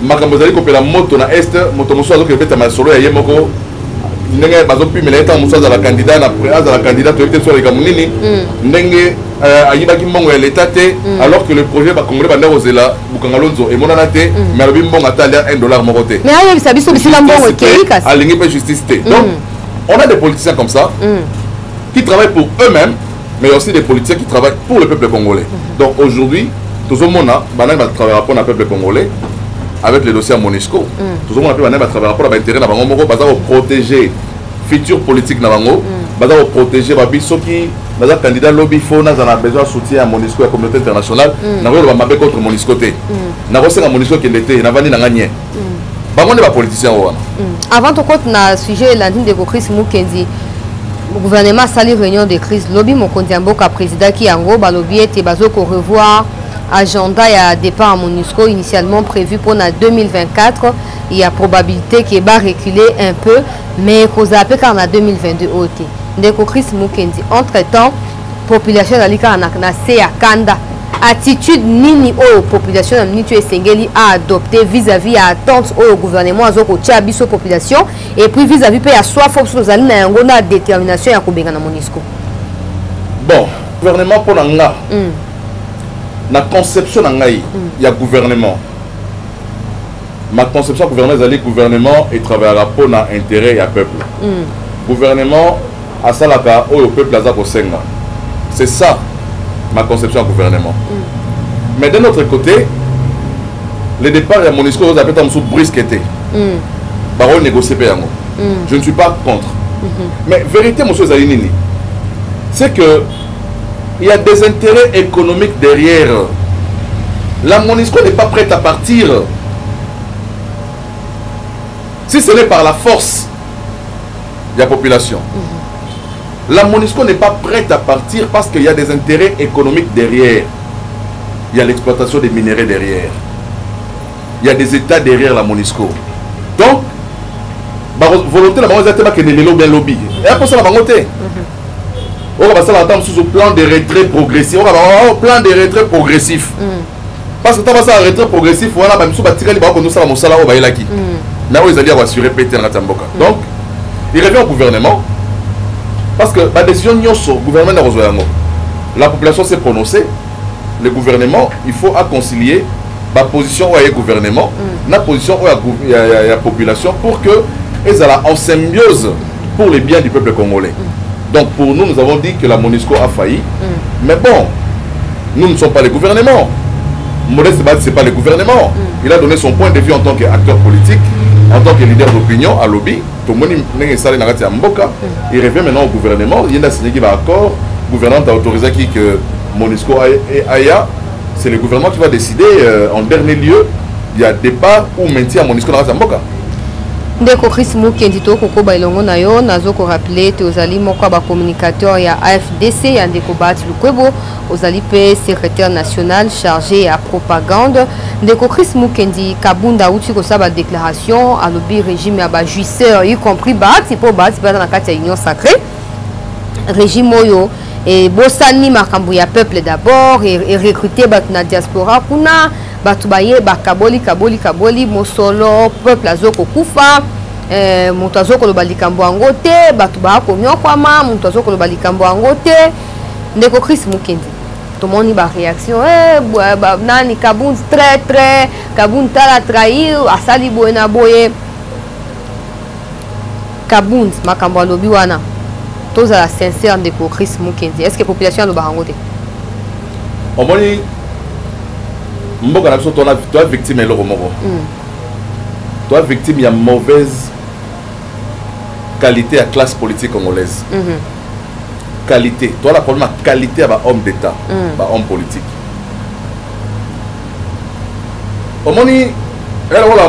makambo zali kopela moto na est moto moso azo kebeta masolo ya yemoko ndenge bazo pimela eta moso za la candidat na préaz la candidat to était sur les kamunini ndenge ayibaki mbongo ya l'état te alors que le projet ba congolais banda kozela bukangalonzo et monana te mais alobi mbongo atalia $1 moko te mais ayo bisabiso bisila mbongo keika alingi pe justice te donc on a des politiciens comme ça qui travaillent pour eux-mêmes mais aussi des politiciens qui travaillent pour le peuple congolais donc aujourd'hui tout le monde banane va travailler pour le peuple congolais avec les dossiers à Monisco. Tout le monde a travaillé pour l'intérêt de Bango, pour protéger futur politique de Bango, pour protéger Babiso qui, dans un candidat lobby, on a besoin de soutien à Monisco et à la communauté internationale. On a besoin contre Monisco. On a besoin de Monisco qui était, on a besoin de gagner. Bango n'est pas politicien. Avant de continuer le sujet, la ligne de Chris Mukendi, le gouvernement a sali réunion de crise. Lobby Mokondi Mboka président qui a un lobby était basé pour revoir agenda et départ à Monusco initialement prévu pour 2024. Il y a probabilité qu'il va reculer un peu, mais qu'on a appelé en 2022 OT. Ndeko Chris Mukendi. Entre-temps, population d'Alika na à Kanda. Attitude nini au population a adopté vis-à-vis à attente au gouvernement azoko tchabiso population et puis vis-à-vis à soif aux alina yangona détermination ya kobenga na Monusco. Bon, gouvernement pour nga. La conception il y a gouvernement. Ma conception gouvernement, c'est le gouvernement et travaillera pour l'intérêt et le peuple. Gouvernement, à ça au peuple Senga. C'est ça ma conception gouvernement. Mais de notre côté, le départ de Monisco, vous appelez ça brisqueté. Baron négocier je ne suis pas contre. Mais vérité, monsieur Zalinini, c'est que il y a des intérêts économiques derrière. La Monisco n'est pas prête à partir. Si ce n'est par la force de la population. La Monisco n'est pas prête à partir parce qu'il y a des intérêts économiques derrière. il y a l'exploitation des minéraux derrière. Il y a des États derrière la MONUSCO. Donc, volonté la banque est que les bien lobby. Et après ça, la banque est. On va s'attendre sur le plan de retrait progressif. On va avoir un plan de retrait progressif. Parce que tu as un retrait progressif, on a tirer les banques, nous avons ça là, on va y aller. Là où ils allaient assurer péter dans la Tamboka. Donc, il revient au gouvernement. Parce que la décision le gouvernement n'a pas. La population s'est prononcée. Le gouvernement, il faut concilier la position où il y a gouvernement, la position où il y a la population pour que ils soient en symbiose pour les biens du peuple congolais. Donc pour nous, nous avons dit que la MONUSCO a failli. Mais bon, nous ne sommes pas les gouvernements. Modeste Bat, ce n'est pas le gouvernement. Il a donné son point de vue en tant qu'acteur politique, en tant que leader d'opinion à lobby. Tout le monde il revient maintenant au gouvernement. Il y a signé un accord. Le gouvernement a autorisé que MONUSCO Aya. C'est le gouvernement qui va décider en dernier lieu. Il y a départ ou maintien à MONUSCO dans la Zamboka. Ndeko Chris Mukendi to koko bailongo na yo nazo ko rappeler te ozali moko ba communicateur ya AFDC ya Ndeko Bat Lukwebo ozali pe secrétaire national chargé à propagande. Ndeko Chris Mukendi Kabunda uti ko sa ba déclaration à lobby régime ya ba jouisseur y compris Bat pour Bat dans la carte union sacrée régime oyo et bosani makambo ya peuple d'abord et recruter bat na diaspora kuna batu baye bakaboli kaboli mosolo peuple azoko kufa mutu azoko loba likambo yango te batu ba konyokwama mutu azoko loba likambo yango te. Ndeko Chris Mukendi tomoni ba réaction nani Kabund très Kabund tala trahir asali boye na boye Kabund makambo alobi wana tous à la sincère de Chris Mukendi. Est-ce que la population a le barangote? On m'a dit, toi victime et le remords. Toi victime, il y a mauvaise qualité à classe politique congolaise. Qualité. Toi la problème qualité à homme d'État, homme politique. On m'a dit,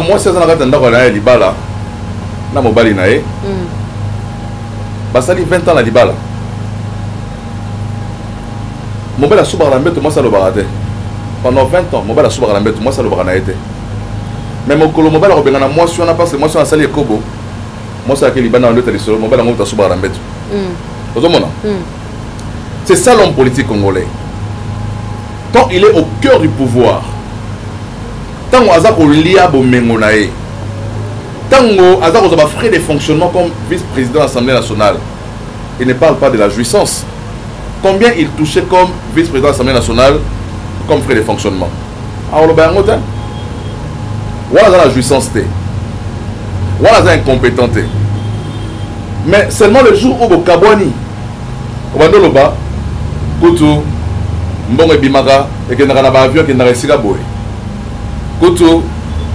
moi c'est un gars qui a na mobali nae. Basali 20 ans la libala. Mon bel a souba la mbête, moi ça le barate. Pendant 20 ans, mon bel a souba la mbête, moi ça le barate. Mais mon colo, mon bel a robéna, moi si on a passé, moi si on a sali kobo, moi ça a été libana en deux télévisions, mon bel a monté à souba la mbête. C'est ça l'homme politique congolais. Quand il est au cœur du pouvoir, tant qu'on a au lia bomengonae. Tango Azar a frais de fonctionnement comme vice-président de l'Assemblée nationale. Il ne parle pas de la jouissance. Combien il touchait comme vice-président de l'Assemblée nationale comme frais de fonctionnement? Alors, voilà la jouissance. Voilà la incompétence. Mais seulement le jour où au Kabwani, au Bandoloba, Koutou, Mbongo Bimara, et qu'il n'y a pas d'avion qui n'a pas de boy. Koutou,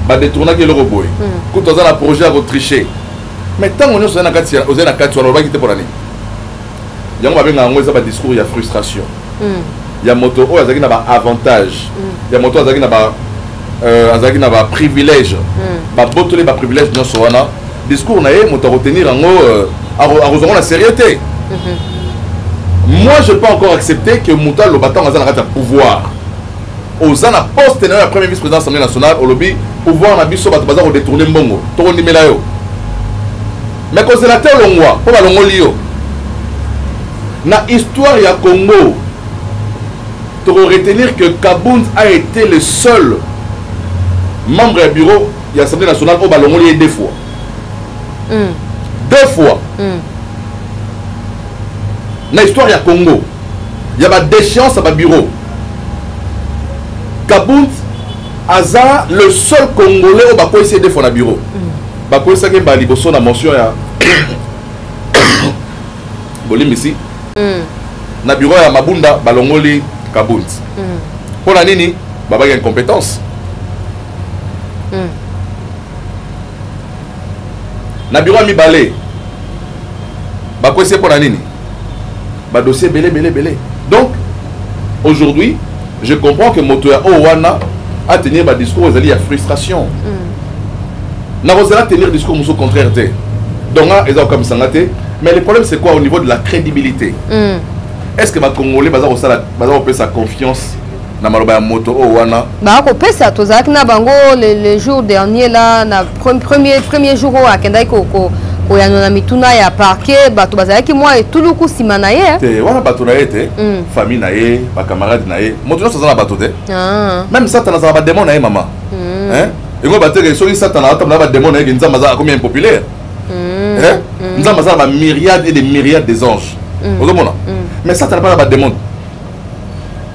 va détourner le robot. Quand on a un projet à tricher. Mais tant qu'on est aux Anakati, on va quitter pour l'année. Il y a un discours, il y a frustration. Il y a moto, il y a un avantage. Il y a moto, il y a un privilège. Il y a un privilège. Discours, il y a moto à retenir à la sérieuté. Moi, je ne peux pas encore accepter que Mouta le bâton a un pouvoir. Aux ana poste na premier vice-président de l'Assemblée nationale au lobby pouvoir na biso bato baza ko détourner mbongo to ko ndimela yo mais consulateur longwa po ba longoli yo na histoire ya Congo to retenir que Kabund a été le seul membre du bureau de l'Assemblée nationale au ba longoli deux fois na histoire ya Congo il y a ba déchéance à ba bureau. Kabund Aza le seul Congolais au Bako essaie de faire un bureau. Bako essaie de faire une motion ya Bolim ici. Na bureau ya Mabunda balongoli Kabund. Pour la nini, baba a une compétence. Na bureau ya Mibale. Bako essaie pour la nini. Ba dossier belé. Donc aujourd'hui je comprends que Motoya Owana a tenu un discours aux alliés à frustration. N'a pas tenir un discours au contraire. Donc, ils ont comme ça. Mais le problème, c'est quoi au niveau de la crédibilité? Est-ce que les Congolais ont sa confiance na maloba ya moto o wana ba ko pesa to zaki na bango le jour dernier là na premier jour o akenda ko ya na mituna ya parquet bato bazalaki moi etuluku sima na ye te wana bato na ye te famille na ye ba camarade na ye moto nyonso aza na bato te même satana azala badémon na ye mama engo bateke soki satana atambola badémon na ye ke nzambe azala combien impopulaire nzambe azala bamyriade et des myriades des anges ozomona mais satana mpa na badémon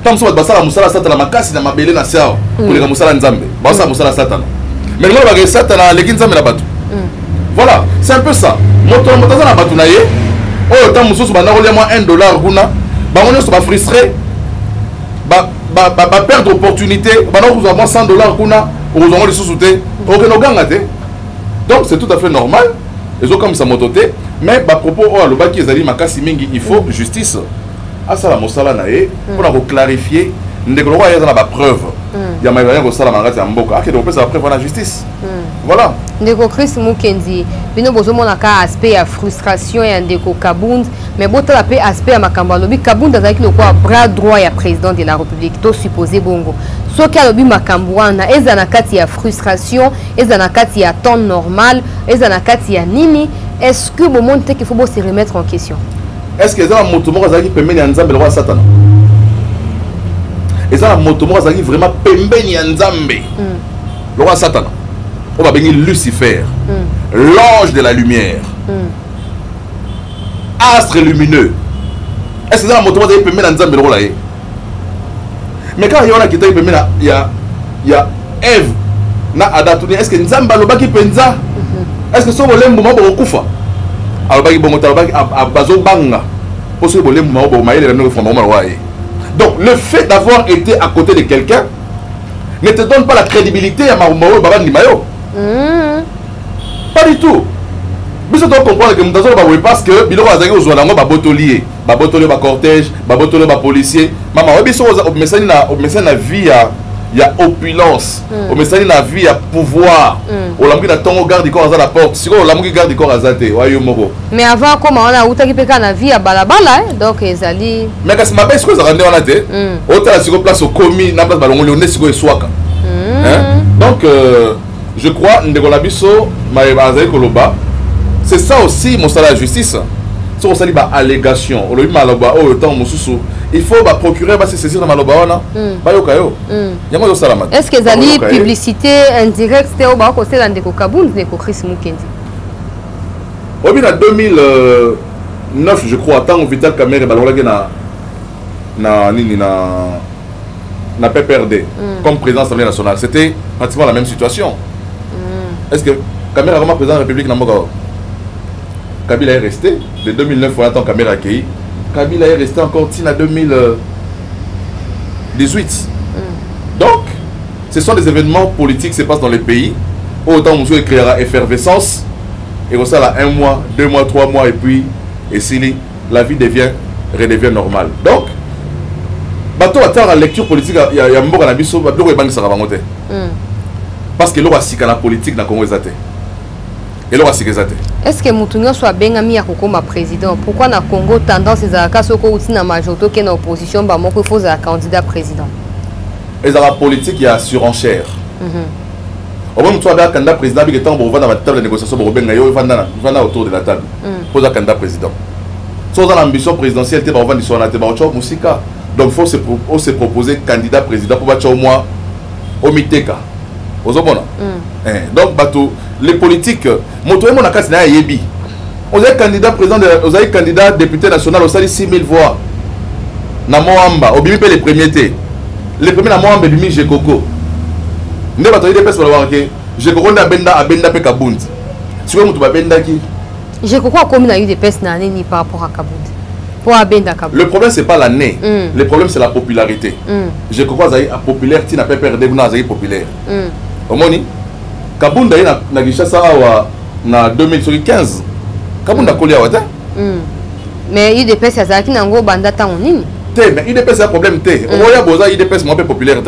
tant mosusu bato basala mosala satana makasi na mabele na se awa koleka mosala nzambe basala mosala satana mais lingo lobake satana aleki nzambe na bato. Voilà, c'est un peu ça. Moto na bato na ye oyo tant mosusu banda kolia mwa $1 kuna bango nyonso bafrustre perdre opportunité banda kozwa mwa $100 kuna okozwango lisusu te okende oganga te. Donc c'est tout à fait normal ezokamisa moto te mais bapropos oyo alobaki ezali makasi mingi il faut justice asala mosala na ye mpona koclarifier ndeko loko aza na bapreuve ya mayebanya kosala mangati ya mboka akende kopesa bapreuve na justice. Voilà. Ndeko Chris Mukendi bino bozomona ka aspect ya frustration ya ndeko Kabund mais botala pe aspect ya makambo alobi Kabund azalaki lokwa bras droit ya président de la République to supposé bongo soki alobi makambo wana eza na kati ya frustration eza na kati ya temps normal eza na kati ya nini est-ce que moment te qu'il faut se remettre en question est-ce que eza moto moko azalaki pembeni ya nzambe lokwa satana eza moto moko azalaki vraiment pembeni ya nzambe lokwa satana on va bénir Lucifer, l'ange de la lumière, astre lumineux. Est-ce que c'est un moto qui peut mettre dans le rôle là? Mais quand il y a qui il y a Ève, na Adam, est-ce que Nzamba lobaki penza? Est-ce que son volé moment pour kufa? Alobaki bon motalobaki abazo banga. Pour ce volé moment pour maïle le fond donc le fait d'avoir été à côté de quelqu'un ne te donne pas la crédibilité à Marumayo Baba Nimayo. Pas du tout. Mais tu dois comprendre que nous avons parce que Biloko Azaki aux Ouanango babotolier, babotolier ba cortège, babotolier ba policier. Maman, oui, biso au message na vie il y a opulence, au message na vie il y a pouvoir. Au lambi na tongo garde corps à la porte. Si au lambi garde corps à zate, wayo moko. Mais avant comment on a outaki peka na vie à balabala donc ezali. Mais quand ma belle chose rendre on a té. Autant si place au commis na place balongo leone siko eswaka. Donc je crois Ndegolabiso Maïbazé Koloba, c'est ça aussi mon salaire de justice. Si on s'allie à allégation, on lui maloba au temps Moussou, il faut procurer se saisir dans maloba wana. Bayokayo. Yamo salama. Est-ce que zali publicité indirecte c'était au bas côté dans Ndeko Kabund Ndeko Chris Mukendi? Au bien en 2009 je crois tant Vital Kamerhe balolaki na PPRD comme président de l'Assemblée nationale, c'était pratiquement la même situation. Est-ce que Kamerhe a vraiment président de la République Namboka? Kabila est resté. De 2009, on attend Kamerhe accueilli. Kabila est resté encore à 2018. Donc, ce sont des événements politiques qui se passent dans les pays. Autant on créera effervescence. Et comme ça, là, 1 mois, 2 mois, 3 mois, et puis, et si la vie redevient normale. Donc, bateau attend la lecture politique, il y a Mboka Nabiso, Bateau et Bangi Sarabangote. Parce que l'on a la politique dans le Congo Zate. Et l'on a Zate. Est-ce que Moutounio soit bien ami à Kokoma président? Pourquoi dans le Congo tendance à ce qu'on a une majorité qui est en opposition, il faut un candidat président? Et dans la politique, il y a surenchère. Au moment où tu as un candidat président, il y a une table de négociation pour venir autour de la table. Pour un candidat président. Si on a l'ambition présidentielle, tu vas vendre sur la table. Donc il faut se proposer candidat président pour battre au moins au Miteka. Donc les politiques, on a candidat président, on a candidat député national, on a 6 000 voix. Na Moamba, on a les premiers thés. Les premiers na Moamba, on a Jekoko. On a des personnes qui ont Jekoko na Benda pe Kabund. Si vous avez Benda qui Jekoko a combien eu des personnes par rapport à Kabund? Le problème, ce n'est pas l'année. Le problème, c'est la popularité. Je crois que c'est populaire, tu n'as pas perdu, c'est populaire. Au Moni, Kabund a dit ça en 2015. Kabund a collé à Wata. Mais il y a des personnes qui n'ont pas de temps. Mais il y a des personnes qui ont problème. Il y a des personnes qui sont populaires.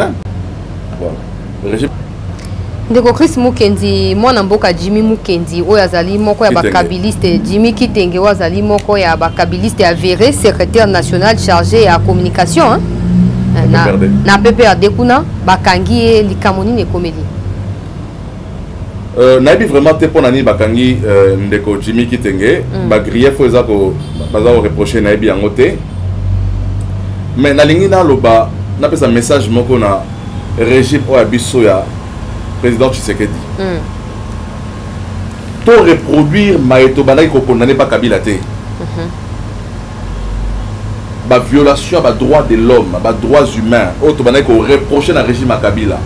Ndeko Chris Mukendi mwana mboka Jimmy Mukendi oyo azali moko ya bakabiliste Jimmy Kitenge oyo azali moko ya bakabiliste avéré secrétaire national chargé à communication na PPRD kuna bakangi likamoni ne comédie nayebi vraiment te mpo na nini bakangi ndeko Jimmy Kitenge bagrief oyo eza baza koreproche nayebi yango te mais nalingi naloba napesa message moko na régime oyo ya biso ya président Tshisekedi to reproduire mayeto bandaki kokondane pa Kabila te ba violation ba droits de l'homme ba droits humains oyo to bandaki ko reprocher na régime ya Kabila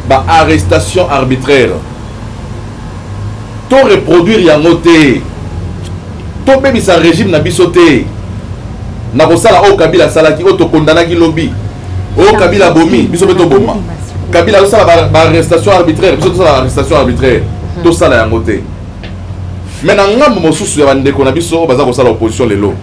ba arrestation arbitraire to reproduire yango te to bebisa régime na biso te na kosala oyo Kabila asalaki oyo tokondanaki lobi oyo Kabila bomi biso mpe toboma Kabila tosala ba arrestation arbitraire biso tosala arrestation arbitraire tosala yango te mais na ngambo mosusu ya bandeko na biso baza kosala opposition lelo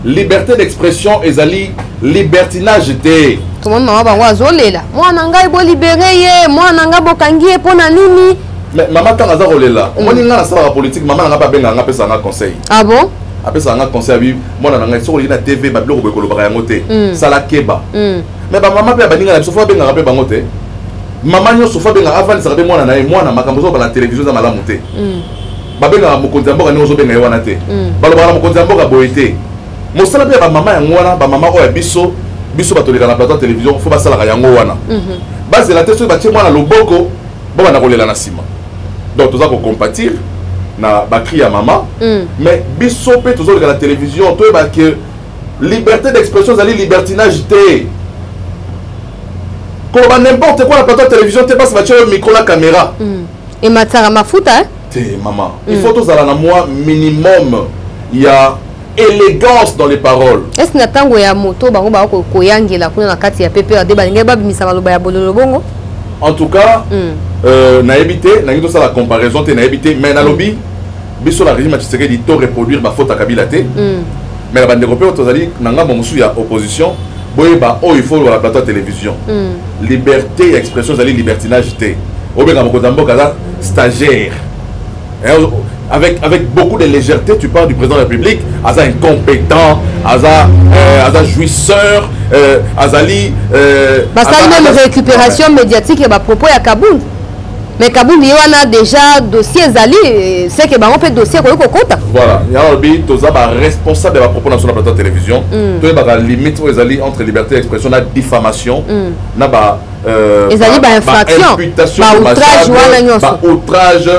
liberté d'expression ezali libertinage te tout le monde mama bango azolela mwana ngai bo libéré ye mwana ngai bokangi ye pona nini mais mama tanga za kolela omoni nga na sala politique mama nga pa benga nga pesa nga conseil ah bon apesa nga conseil abi mwana nga soko lina TV ba biloko bekolo ba yango te sala keba mais ba mama pe baninga na biso fa benga pe bango te mama nyoso fa benga avant ça be mwana na ye mwana makambo zo ba na télévision za malamu te ba benga mokonzi mboka nyoso benga ye wana te ba loba mokonzi mboka boyete mosala pe ba mama yango wana ba mama oya biso batoleka na plateau télévision faut basala yango wana base la tête ba tie mwana loboko bo bana kolela na sima donc toza ko compatir na bakri ya mama mais biso pe tozo la télévision to ba que liberté d'expression zali libertinage te ko ba n'importe quoi la plateau télévision te passe ba tie micro la caméra et matara mafuta te maman il faut tozala na moi minimum il y a élégance dans les paroles. Est-ce que natango ya moto bango ba ko koyangela kuna na kati ya PPRD balinga babimisa maloba ya bololo bongo? En tout cas, na évité, na ngi to la comparaison te na évité mais na lobby biso la régime Tshisekedi to reproduire ba faute à Kabila te. Mais la bande européenne tozali na ngamba musu ya opposition boyeba o il faut la plateau télévision. Liberté d'expression zali libertinage te. Obenga mokozambo kaza stagiaire. Avec beaucoup de légèreté, tu parles du président de la République, Aza incompétent, Aza jouisseur, Azali. Parce qu'il y a une récupération médiatique et à propos de Kabound. Mais Kabound, il y a déjà dossier Zali, c'est que on peut dossier qu'on compte. Voilà, il y a un responsable de la propos nationale de la télévision. Tu as la limite où Zali entre liberté d'expression, la diffamation, la infraction, outrage,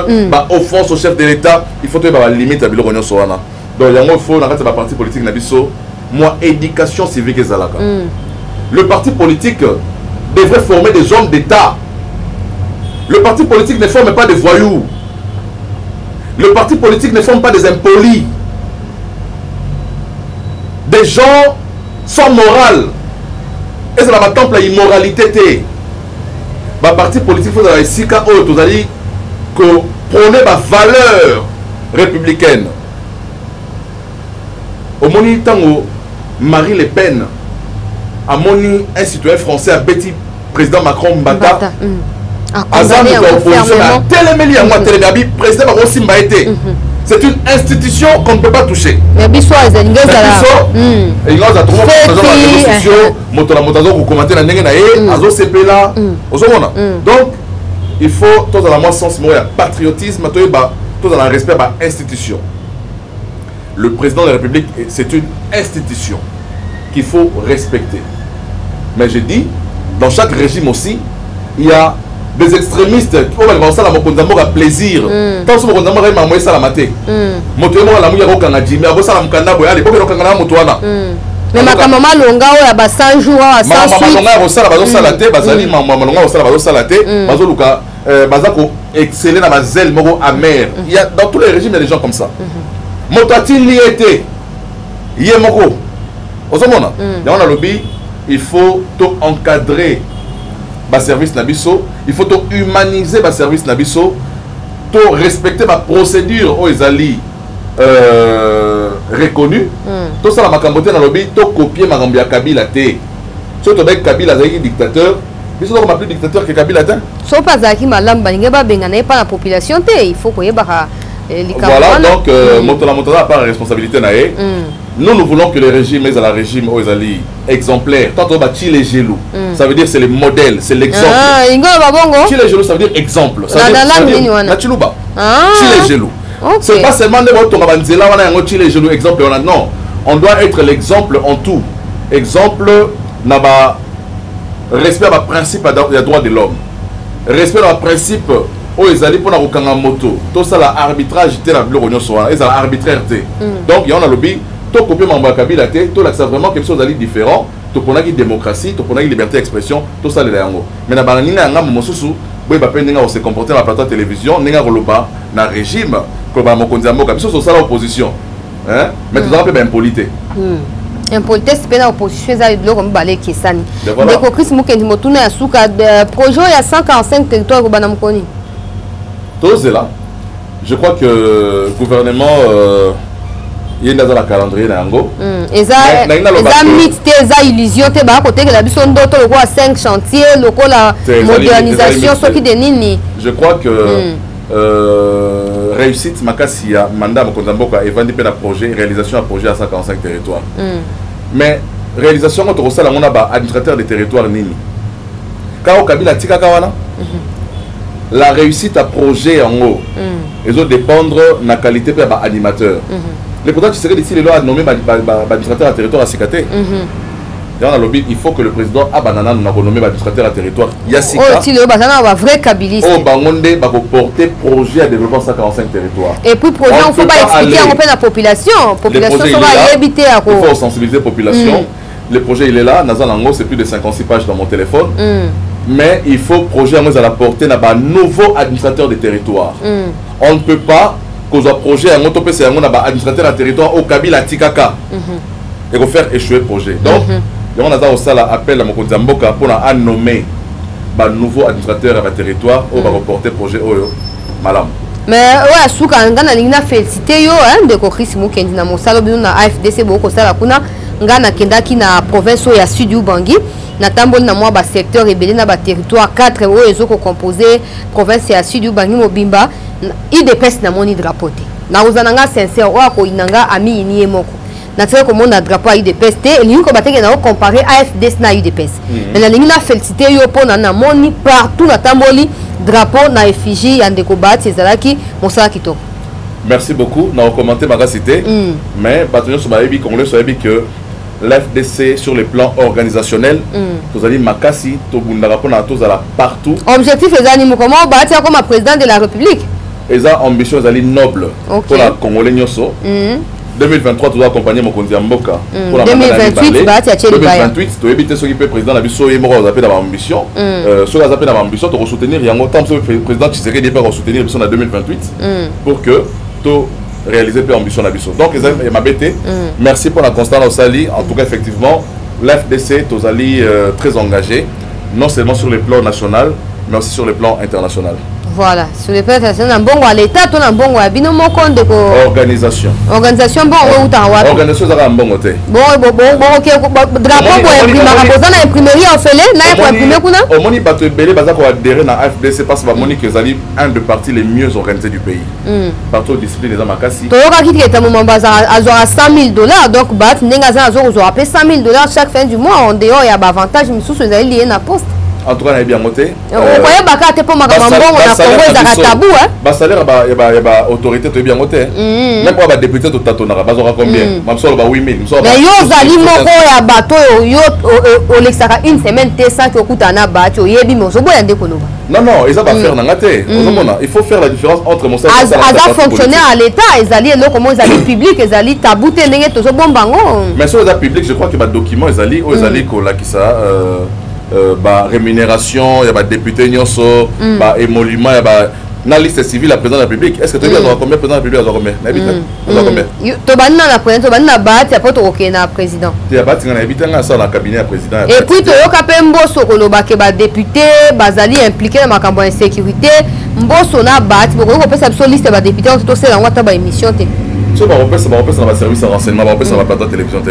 offense au chef de l'État. Il faut que la limite à Bilogno Soana. Donc il faut la partie politique Nabiso. Moi, éducation civique et Zalaka. Le parti politique devrait former des hommes d'État. Le parti politique ne forme pas des voyous. Le parti politique ne forme pas des impolis. Des gens sans morale. Et c'est la temple immoralité. Le parti politique, il faut que ici, que prôner ma valeur républicaine. Au moni tango Marie Le Pen a moni un citoyen français à Betty président Macron Mbata. C'est une institution qu'on ne peut pas toucher. Donc, il faut tout dans la sens patriotisme, tout dans le respect de l'institution. Le président de la République, c'est une institution qu'il faut respecter. Mais je dis, dans chaque régime aussi, il y a des extrémistes qui vont faire la plaisir. Tant que vous avez fait ça, mais ma maman longa ya ba 100 jours à 100 exceller dans ma zèle moko amer. Il y a dans tous les régimes il y a des gens comme ça. Motati li été yemoko. Ozomona. Dans le lobby, il faut tout encadrer ba service nabiso, il faut tout humaniser ba service nabiso, tout respecter ma procédure aux ali reconnu. Tout ça la makambote na lobby, tout copier makambo ya Kabila te. Surtout avec Kabila zaki dictateur. Biso ko plus dictateur que Kabila te. So pas zaki malam balinga ba bengana pas la population te, il faut ko yeba. Voilà donc moto la pas la responsabilité na e. nous voulons que les régimes, les régimes, aux alliés exemplaires, tant on bâtit les gelous, ça veut dire c'est le modèle, c'est l'exemple. Les gelous, ça veut dire exemple. Ça veut dire les gelous. C'est pas seulement les gelous, exemple. Non, on doit être l'exemple en tout. Exemple, respect à principe des droits de l'homme. Respect à principe aux alliés pour la moto. Tout ça, l'arbitrage, c'est arbitraire. Donc, il y a un lobby. Tout copier Mamba Kabila, tout là, c'est vraiment quelque chose d'aller différent. Tout pour la démocratie, tout pour la liberté d'expression, tout ça, les langues. Mais dans la ligne, on se comporter dans la plateforme de télévision, on a un régime, comme on dit, c'est ça l'opposition. Mais tout ça, c'est impolité. Impolité, c'est pas l'opposition, c'est le balai qui est sani. Mais quand Chris Mukendi Motuna a souka, projet, il y a 145 territoires au Banamkoni. Tout c'est là. Je crois que le gouvernement. Il y a un calendrier nango. Eza mixte, eza illusion te ba côté que la bison d'auto le quoi 5 chantiers, le quoi la modernisation ce qui dénini. Je crois que réussite Makasia mandat Mokonzamboka et vendre un projet réalisation un projet à 145 territoires. Mais réalisation quand on sala on a ba administrateur des territoires nini. Quand Kabila tika kawana la réussite à projet en haut. Ils doivent dépendre de la qualité de l'animateur. Le président Tshisekedi ici, il a nommé l'administrateur à territoire à Sikaté. Dans le lobby, il faut que le président Abanana nous a nommé l'administrateur à territoire. Yassika. Oh, si le Banana va vrai Kabiliste. Oh, Bangonde va porter projet à développement 145 territoires. Et puis, projet, on ne faut pas expliquer à la population. La population va éviter à quoi. Il faut sensibiliser la population. Le projet, il est là. Nazanango, c'est plus de 56 pages dans mon téléphone. Mais il faut projet à la portée d'un nouveau administrateur des territoires. On ne peut pas que ce projet un autre c'est un administrateur à territoire au Kabila Tikaka et qu'on faire échouer le projet. Donc on a aussi l'appel à Mokonzamboka pour nommer un nouveau administrateur à territoire ou va reporter projet au malam. Mais ouais souka ngana lingna félicité yo hein de ko Chris Mukendi na mosalo bino na AFDC boko sala kuna ngana kendaki na province ya Sud Ubangi na tamboli na mwa ba secteur rebelé na ba territoire 4 oyo ezoko composer province ya Sud Ubangi Mobimba IDPS na moni drapeau te na uzananga sincère o ko inanga ami iniye moko na tsela ko mona drapeau IDPS te lingi ko bateke na comparer AFDC na IDPS mais na lingi na félicité yo pona na moni partout na tamboli drapeau na effigie ya ndeko bati ezalaki mosala kitoko. Merci beaucoup na commenter ma cité mais batonyo so ba yebi congolais so yebi que l'FDC sur le plan organisationnel, tous allez makasi, tout bundara pona tous à partout. Objectif est d'animer comment bâtir comme président de la République. Et ça ambition est noble pour la Congolais nyoso. 2023 tu dois accompagner mon Mokonzi Mboka. Pour la 2028 bâtir 2028 tu éviter ceux qui peut président la biso et moi on appelle dans ambition. Ceux qui appellent dans ambition tu soutenir il y a autant que le président Tshisekedi peut soutenir en 2028 pour que tout réaliser plus ambition d'ambition. Donc, ils m'a bêté. Merci pour la constance au Sali. En tout cas, effectivement, l'FDC, tous alliés très engagés, non seulement sur le plan national, mais aussi sur le plan international. Voilà, sur le plan international, bon, à l'État, tout un bon, bino mon compte de organisation. Organisation, bon, ou t'en vois. Organisation, ça va un bon côté. Bon, ok, drapeau pour imprimer, on a imprimerie en fait, là, pour imprimer, qu'on a. Au Moni, Bato Belé, Baza, pour adhérer à l'FDC, parce que Moni, que c'est un des partis les mieux organisés du pays. Partout discipline des Amakasi. Tu vois, qui est à moment bazar, à $100 000, donc, bat, n'engagez à $100 $100 chaque fin du mois, en dehors, il y a avantage, mais sous ce lié à la poste. En tout cas, on a bien noté. Vous voyez, Bakate pour ma caméra, on a Congo, ils ont tabou. Bah, salaire, il y a autorité, tu es bien noté. Même pour les députés, tu as combien? Même si on a 8 000. Mais yo, Zali, Moko, et bateau, yo, au Lexara, une semaine, t'es sans que tu as bateau, yebi, mais on se voit un décono. Non, non, ils ont pas faire n'angate. Il faut faire la différence entre mon salaire et les fonctionnaires à l'État, ils allaient là, comment ils allaient public, ils allaient tabou, t'es n'engate, tout ce bon bango. Mais sur les publics, je crois que les documents, ils allaient, qui ça. Rémunération, il y a des députés, émolument, il y a la liste civile à président de la République. Est-ce que tu as combien de président de la République? Tu as combien de président? Tu as un cabinet à président. Et puis, tu as député, bazali impliqué dans la insécurité. Mboso na bâti, beaucoup de liste de députés, on se fait émission. C'est dans le service de renseignement, dans la plateforme télévision.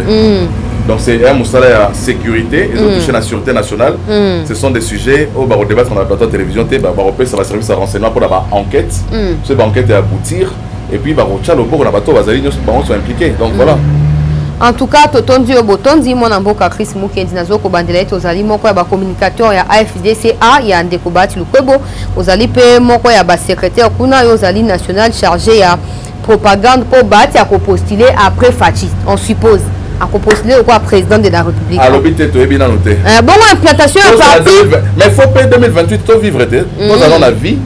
Donc c'est un salaire à sécurité, ils ont touché la sûreté nationale. Ce sont des sujets où on va débattre dans la plateforme télévision, on va service de renseignement pour la enquête. Cette enquête est aboutir et puis on va le bateau, on va sont impliqués. Donc voilà. En tout cas, totondi obotondi mon amboka Chris Mukendi nazo ko bandela tozali moko ya ba communicateur ya AFDCA ya ndeko Bati Lukwebo ozali pe moko ya ba secrétaire kuna yo ozali national chargé ya propagande pour Bati a postuler après Fachi on suppose à postuler quoi président de la République. À l'hôpital tu es bien noté. Bon implantation parti. Mais faut pas 2028 to vivre te. Nous allons la vie.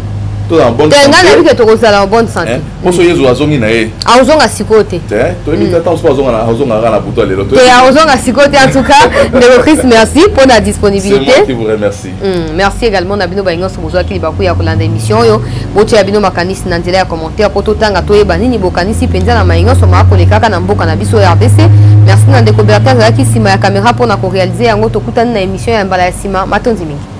Tout en bonne santé. Tenga na vie que tu en bonne santé. Pour ce yezo azongi na e. A ozonga sikote. To emi tata on se ozonga na buto lelo. Et a ozonga sikote en tout cas. De Chris merci pour la disponibilité. C'est moi qui vous remercie. Merci également na bino ba ingo somozo ki baku ya kolanda émission yo. Boche ya bino makanisi na nzela ya commentaire pour to tanga to yeba nini bokanisi penza na maingo so ma kolekaka na mboka na biso RDC. Merci na découverte za ki sima ya caméra pour na ko réaliser yango to kutana na émission ya mbala ya sima matonzi mingi.